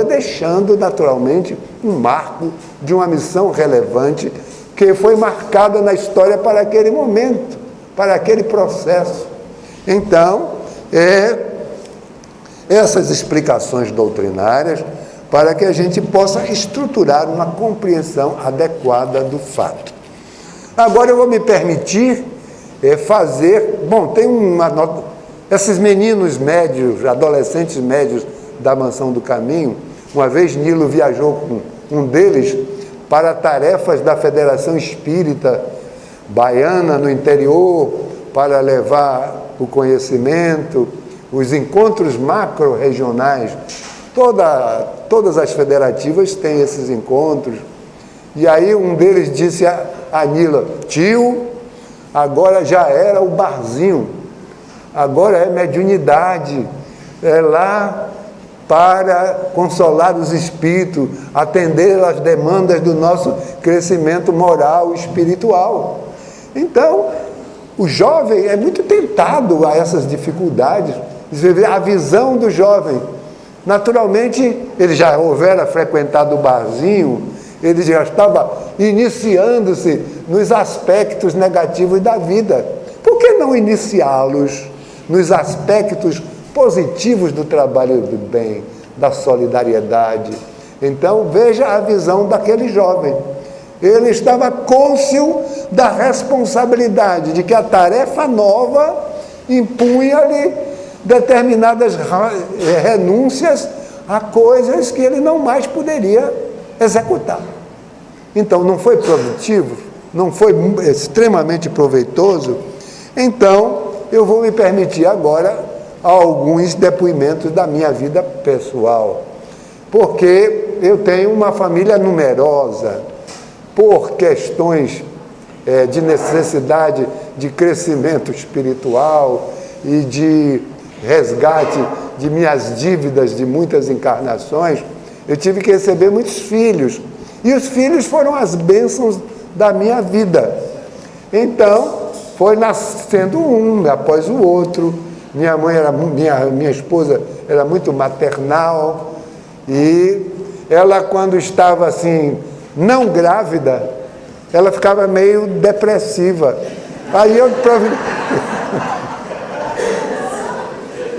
deixando naturalmente um marco de uma missão relevante que foi marcada na história para aquele momento, para aquele processo. Então, essas explicações doutrinárias para que a gente possa estruturar uma compreensão adequada do fato. Agora eu vou me permitir fazer... Bom, tem uma nota... Esses meninos médios, adolescentes médios da Mansão do Caminho, uma vez Nilo viajou com um deles para tarefas da Federação Espírita Baiana no interior, para levar o conhecimento, os encontros macro-regionais. Todas as federativas têm esses encontros. E aí um deles disse a Nilo: tio, agora já era o barzinho, agora é mediunidade, é lá para consolar os espíritos, atender às demandas do nosso crescimento moral e espiritual. Então, o jovem é muito tentado a essas dificuldades. A visão do jovem, naturalmente, ele já houvera frequentado o barzinho, ele já estava iniciando-se nos aspectos negativos da vida. Por que não iniciá-los nos aspectos positivos do trabalho do bem, da solidariedade? Então, veja a visão daquele jovem. Ele estava cônscio da responsabilidade, de que a tarefa nova impunha-lhe determinadas renúncias a coisas que ele não mais poderia executar. Então, não foi produtivo, não foi extremamente proveitoso. Então, eu vou me permitir agora alguns depoimentos da minha vida pessoal, porque eu tenho uma família numerosa, por questões de necessidade de crescimento espiritual e de resgate de minhas dívidas de muitas encarnações, eu tive que receber muitos filhos. E os filhos foram as bênçãos da minha vida. Então, foi nascendo um após o outro. Minha mãe minha esposa era muito maternal, e ela, quando estava assim, não grávida, ela ficava meio depressiva. Aí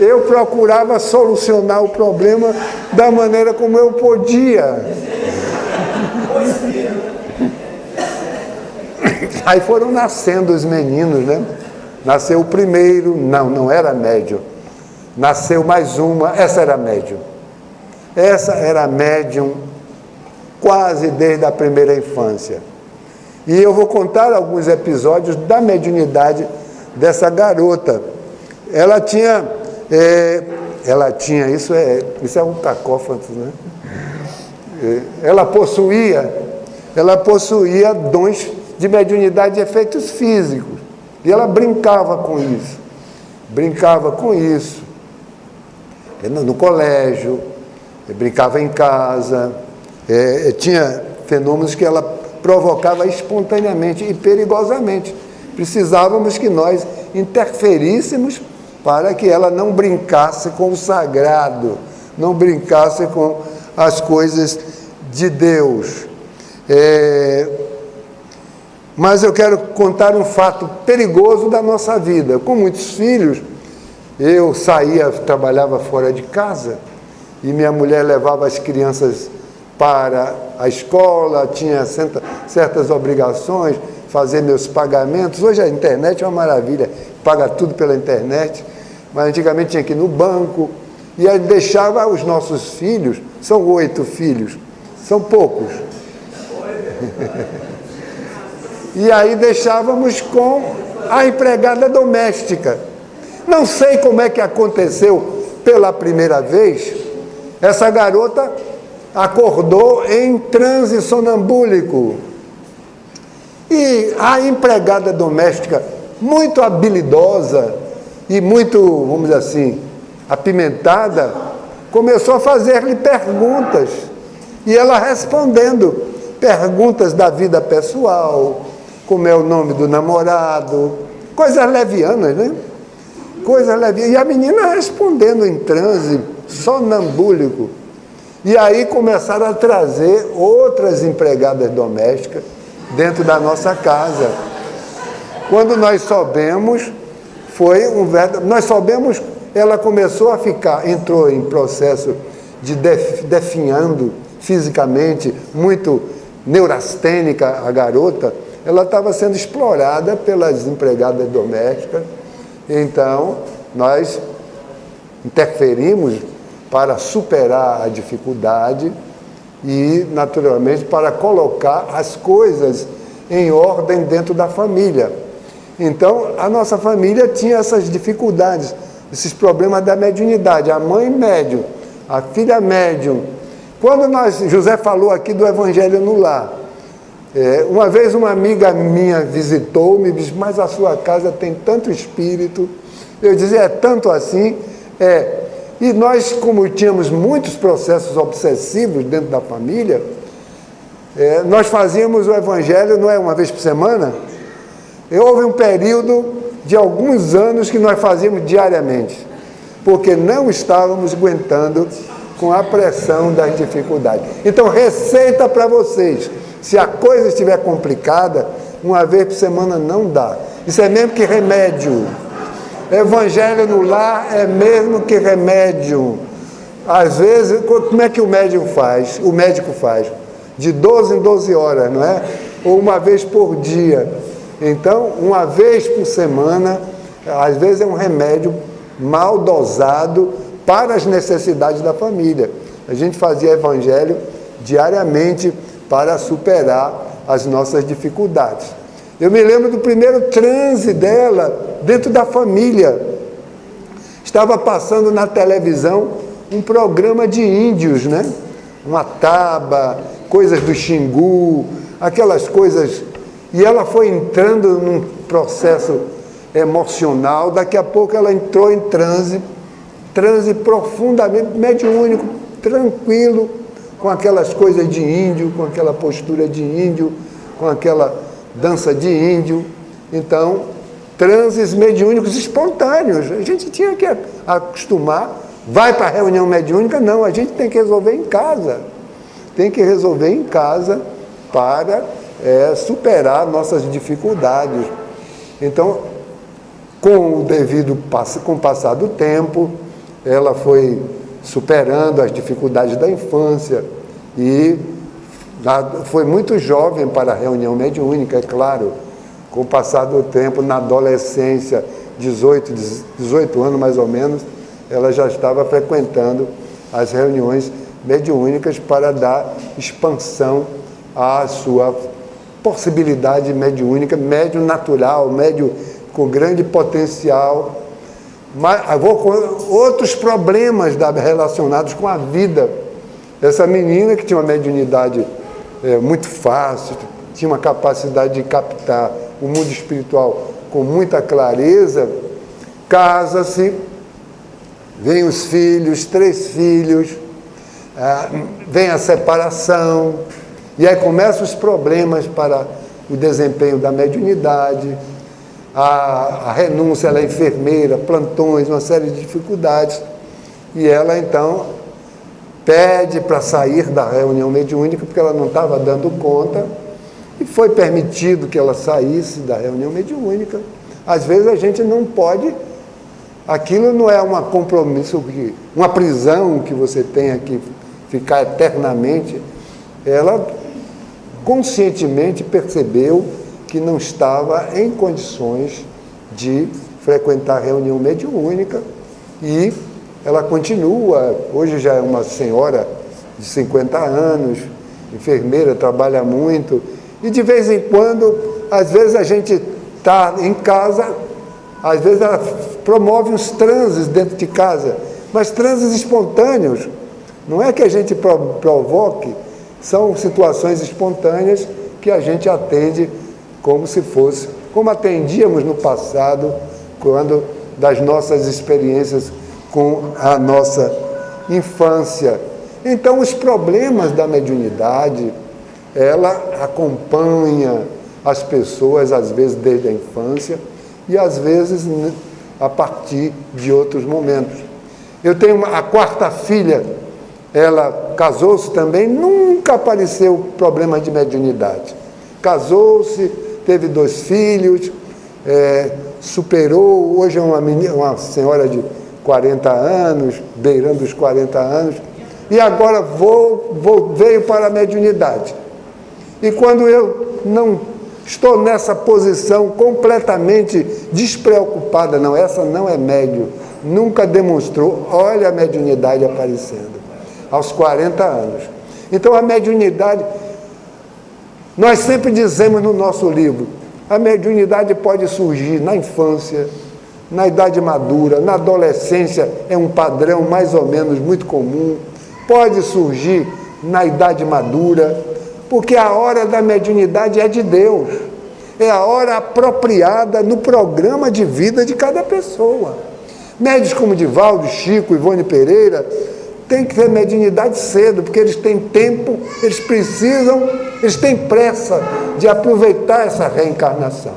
eu procurava solucionar o problema da maneira como eu podia. Aí foram nascendo os meninos, né? Nasceu o primeiro, não era médium. Nasceu mais uma, essa era médium. Essa era médium quase desde a primeira infância. E eu vou contar alguns episódios da mediunidade dessa garota. Ela tinha, isso é um cacófato, né? Ela possuía dons de mediunidade de efeitos físicos. E ela brincava com isso. No colégio, brincava em casa, tinha fenômenos que ela provocava espontaneamente e perigosamente. Precisávamos que nós interferíssemos para que ela não brincasse com o sagrado, não brincasse com as coisas de Deus. Mas eu quero contar um fato perigoso da nossa vida. Com muitos filhos, eu trabalhava fora de casa, e minha mulher levava as crianças para a escola, tinha certas obrigações, fazer meus pagamentos. Hoje a internet é uma maravilha, paga tudo pela internet, mas antigamente tinha que ir no banco, e aí deixava os nossos filhos, são 8 filhos, são poucos. E aí deixávamos com a empregada doméstica. Não sei como é que aconteceu pela primeira vez, essa garota acordou em transe sonambúlico. E a empregada doméstica, muito habilidosa e muito, vamos dizer assim, apimentada, começou a fazer-lhe perguntas. E ela respondendo perguntas da vida pessoal, como é o nome do namorado, coisas levianas, né? Coisas levianas. E a menina respondendo em transe sonambúlico. E aí começaram a trazer outras empregadas domésticas dentro da nossa casa. Quando nós soubemos, ela começou a entrou em processo de definhando fisicamente, muito neurastênica a garota, ela estava sendo explorada pelas empregadas domésticas. Então, nós interferimos para superar a dificuldade e, naturalmente, para colocar as coisas em ordem dentro da família. Então, a nossa família tinha essas dificuldades, esses problemas da mediunidade. A mãe médium, a filha médium. Quando José falou aqui do Evangelho no Lar, uma vez uma amiga minha visitou-me e disse, mas a sua casa tem tanto espírito. Eu dizia, é tanto assim? E nós, como tínhamos muitos processos obsessivos dentro da família, nós fazíamos o Evangelho, não é uma vez por semana? Houve um período de alguns anos que nós fazíamos diariamente, porque não estávamos aguentando com a pressão das dificuldades. Então, receita para vocês, se a coisa estiver complicada, uma vez por semana não dá. Isso é mesmo que remédio. Evangelho no Lar é mesmo que remédio. Às vezes, como é que o médico faz? De 12 em 12 horas, não é? Ou uma vez por dia. Então, uma vez por semana, às vezes é um remédio mal dosado para as necessidades da família. A gente fazia evangelho diariamente para superar as nossas dificuldades. Eu me lembro do primeiro transe dela dentro da família. Estava passando na televisão um programa de índios, né? Uma taba, coisas do Xingu, aquelas coisas. E ela foi entrando num processo emocional, daqui a pouco ela entrou em transe profundamente mediúnico, tranquilo, com aquelas coisas de índio, com aquela postura de índio, com aquela dança de índio. Então, transes mediúnicos espontâneos. A gente tinha que acostumar. Vai para a reunião mediúnica? Não, a gente tem que resolver em casa. Tem que resolver em casa para superar nossas dificuldades. Então, com o passar do tempo, ela foi superando as dificuldades da infância e foi muito jovem para a reunião mediúnica, é claro. Com o passar do tempo, na adolescência, 18 anos mais ou menos, ela já estava frequentando as reuniões mediúnicas para dar expansão à sua possibilidade mediúnica, médium natural, médium com grande potencial. Mas outros problemas relacionados com a vida. Essa menina que tinha uma mediunidade muito fácil, tinha uma capacidade de captar o mundo espiritual com muita clareza, casa-se, vem os filhos, 3 filhos, vem a separação, e aí começam os problemas para o desempenho da mediunidade, a renúncia, ela é enfermeira, plantões, uma série de dificuldades, e ela então pede para sair da reunião mediúnica, porque ela não estava dando conta, e foi permitido que ela saísse da reunião mediúnica. Às vezes a gente não pode, aquilo não é um compromisso, uma prisão que você tenha que ficar eternamente. ela conscientemente percebeu que não estava em condições de frequentar reunião mediúnica e ela continua, hoje já é uma senhora de 50 anos, enfermeira, trabalha muito, e de vez em quando, às vezes a gente está em casa, às vezes ela promove uns transes dentro de casa, mas transes espontâneos, não é que a gente provoque, são situações espontâneas que a gente atende como se fosse, como atendíamos no passado, quando das nossas experiências com a nossa infância. Então, os problemas da mediunidade, ela acompanha as pessoas, às vezes desde a infância, e às vezes a partir de outros momentos. Eu tenho a quarta filha, ela casou-se também, nunca apareceu problema de mediunidade. Casou-se, teve 2 filhos, superou, hoje é uma senhora de 40 anos, beirando os 40 anos, e agora veio para a mediunidade. E quando eu não estou nessa posição completamente despreocupada, não, essa não é médium, nunca demonstrou, olha a mediunidade aparecendo, aos 40 anos. Então a mediunidade, nós sempre dizemos no nosso livro, a mediunidade pode surgir na infância, na idade madura, na adolescência é um padrão mais ou menos muito comum, pode surgir na idade madura, porque a hora da mediunidade é de Deus, é a hora apropriada no programa de vida de cada pessoa. Médios como Divaldo, Chico, Ivone Pereira, tem que ter mediunidade cedo, porque eles têm tempo, eles têm pressa de aproveitar essa reencarnação.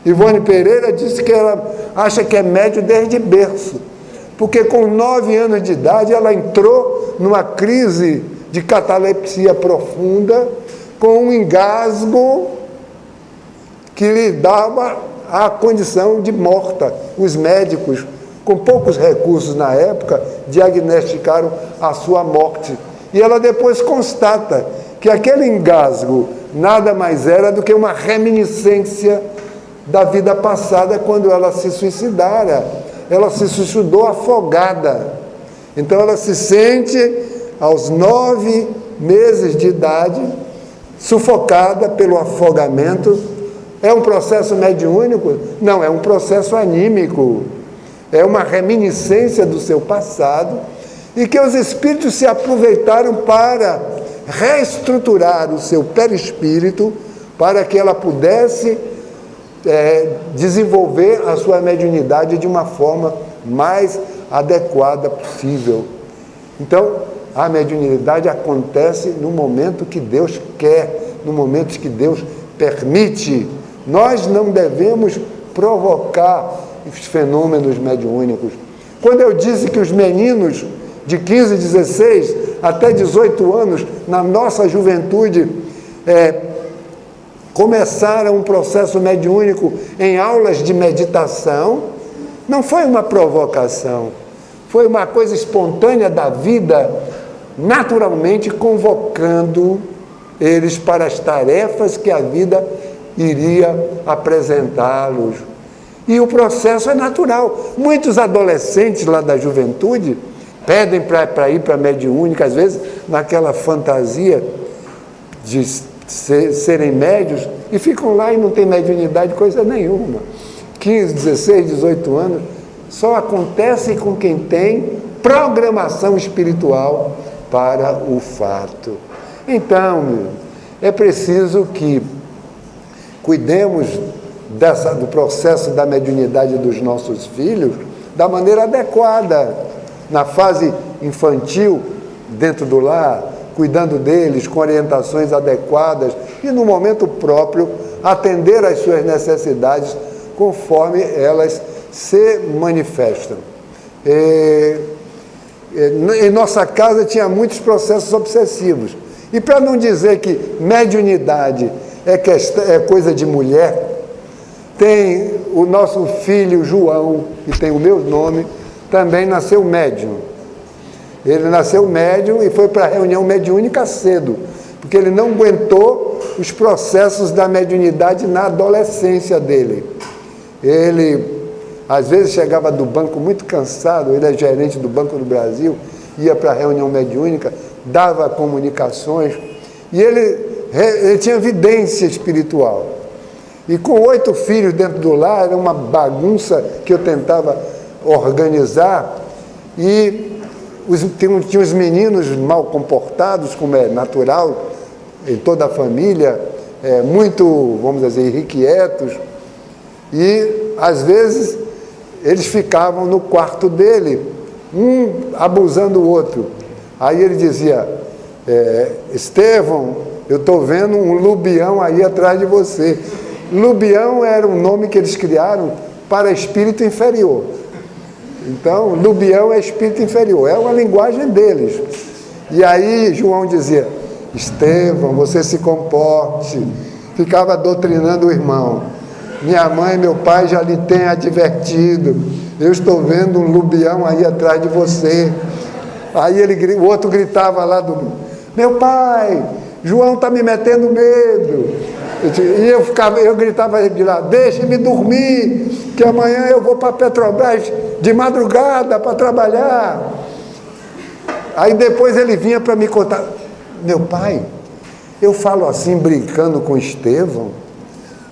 Ivone Pereira disse que ela acha que é médium desde berço, porque com 9 anos de idade ela entrou numa crise de catalepsia profunda, com um engasgo que lhe dava a condição de morta. Os médicos, com poucos recursos na época, diagnosticaram a sua morte. E ela depois constata que aquele engasgo nada mais era do que uma reminiscência da vida passada, quando ela se suicidara. Ela se suicidou afogada. Então ela se sente, aos 9 meses de idade, sufocada pelo afogamento. É um processo mediúnico? Não, é um processo anímico. É uma reminiscência do seu passado e que os espíritos se aproveitaram para reestruturar o seu perispírito para que ela pudesse desenvolver a sua mediunidade de uma forma mais adequada possível. Então, a mediunidade acontece no momento que Deus quer, no momento que Deus permite. Nós não devemos provocar os fenômenos mediúnicos. Quando eu disse que os meninos de 15, 16 até 18 anos, na nossa juventude, começaram um processo mediúnico em aulas de meditação, não foi uma provocação, foi uma coisa espontânea da vida, naturalmente convocando eles para as tarefas que a vida iria apresentá-los. E o processo é natural. Muitos adolescentes lá da juventude pedem para ir para a mediúnica, às vezes naquela fantasia de serem médios, e ficam lá e não tem mediunidade, coisa nenhuma. 15, 16, 18 anos, só acontece com quem tem programação espiritual para o fato. Então, é preciso que cuidemos do processo da mediunidade dos nossos filhos da maneira adequada, na fase infantil, dentro do lar, cuidando deles com orientações adequadas e, no momento próprio, atender às suas necessidades conforme elas se manifestam. Em nossa casa tinha muitos processos obsessivos. E para não dizer que mediunidade é coisa de mulher, tem o nosso filho João, que tem o meu nome, também nasceu médium. Ele nasceu médium e foi para a reunião mediúnica cedo, porque ele não aguentou os processos da mediunidade na adolescência dele. Ele, às vezes, chegava do banco muito cansado, ele é gerente do Banco do Brasil, ia para a reunião mediúnica, dava comunicações, e ele tinha vidência espiritual. E com 8 filhos dentro do lar, era uma bagunça que eu tentava organizar, e tinha os meninos mal comportados, como é natural, em toda a família, muito, vamos dizer, irrequietos, e às vezes eles ficavam no quarto dele, um abusando o outro. Aí ele dizia, Estevão, eu estou vendo um lubião aí atrás de você. Lubião era um nome que eles criaram para espírito inferior. Então, lubião é espírito inferior, é uma linguagem deles. E aí João dizia, Estevão, você se comporte. Ficava doutrinando o irmão. Minha mãe e meu pai já lhe têm advertido. Eu estou vendo um lubião aí atrás de você. Aí o outro gritava lá do... Meu pai, João está me metendo medo. E eu gritava de lá, deixe-me dormir, que amanhã eu vou para Petrobras de madrugada para trabalhar. Aí depois ele vinha para me contar, meu pai, eu falo assim brincando com Estevão,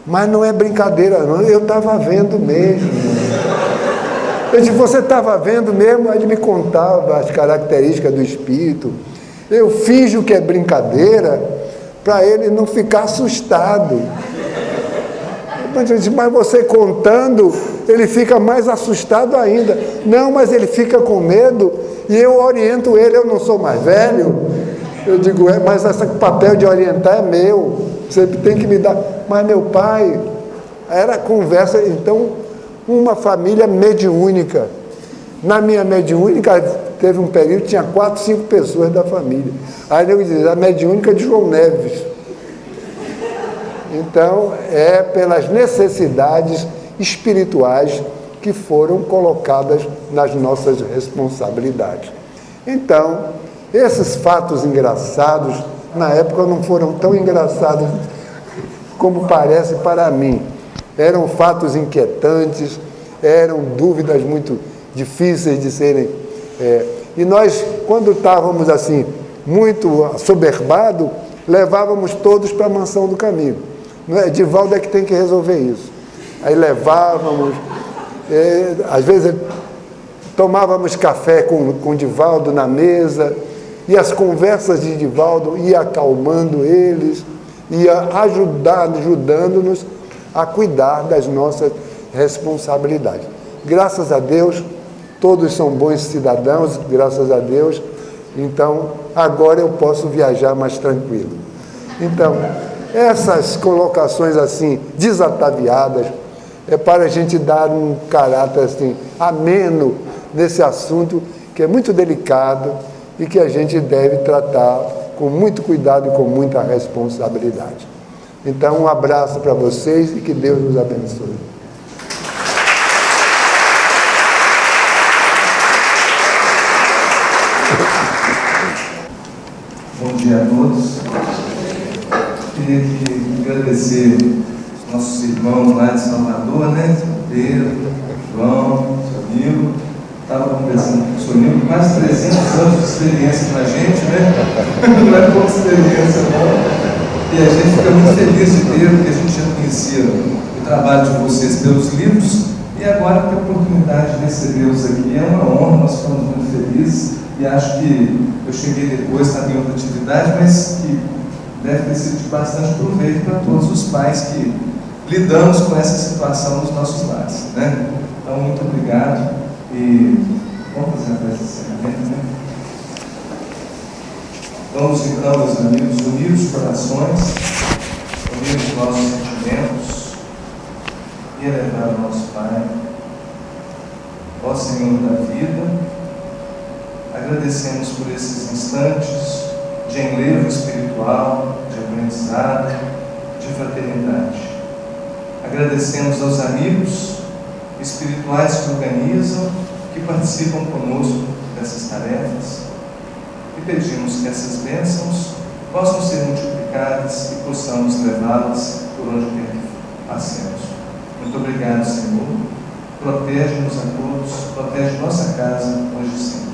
mas não é brincadeira não, eu estava vendo mesmo. Eu disse, você estava vendo mesmo? Aí ele me contava as características do espírito. Eu finjo que é brincadeira para ele não ficar assustado. Eu disse, mas você contando, ele fica mais assustado ainda. Não, mas ele fica com medo e eu oriento ele, eu não sou mais velho. Eu digo, mas esse papel de orientar é meu, você tem que me dar. Mas meu pai, era conversa, então, uma família mediúnica. Na minha mediúnica, teve um período que tinha 4, 5 pessoas da família. Aí eu dizia, a mediúnica de João Neves. Então, é pelas necessidades espirituais que foram colocadas nas nossas responsabilidades. Então, esses fatos engraçados, na época não foram tão engraçados como parece para mim. Eram fatos inquietantes, eram dúvidas muito difíceis de serem... E nós, quando estávamos assim, muito assoberbados, levávamos todos para a mansão do caminho. Não é? Divaldo é que tem que resolver isso. Aí levávamos, às vezes tomávamos café com Divaldo na mesa, e as conversas de Divaldo ia acalmando eles, ia ajudando-nos a cuidar das nossas responsabilidades. Graças a Deus, todos são bons cidadãos, graças a Deus, então agora eu posso viajar mais tranquilo. Então, essas colocações assim, desataviadas, é para a gente dar um caráter assim, ameno nesse assunto que é muito delicado e que a gente deve tratar com muito cuidado e com muita responsabilidade. Então, um abraço para vocês e que Deus nos abençoe. Bom dia a todos. Queria agradecer nossos irmãos lá de Salvador, né? Pedro, João, seu amigo. Estava conversando com o seu amigo, quase 300 anos de experiência com a gente, né? Não é pouca experiência, não. E a gente fica muito feliz de ter, porque a gente já conhecia o trabalho de vocês pelos livros, e agora ter a oportunidade de recebê-los aqui é uma honra, nós ficamos muito felizes, e acho que eu cheguei depois, estava em outra atividade, mas que deve ter sido de bastante proveito para todos os pais que lidamos com essa situação nos nossos lares, né? Então, muito obrigado. E vamos fazer a festa de encerramento, né? Vamos então, meus amigos, unir os corações, unir os nossos sentimentos e elevar o nosso Pai, ó Senhor da vida. Agradecemos por esses instantes de enlevo espiritual, de aprendizado, de fraternidade. Agradecemos aos amigos espirituais que organizam, que participam conosco dessas tarefas. e pedimos que essas bênçãos possam ser multiplicadas e possamos levá-las por onde quer que passemos. Muito obrigado, Senhor. Protege-nos a todos, protege nossa casa hoje e sempre.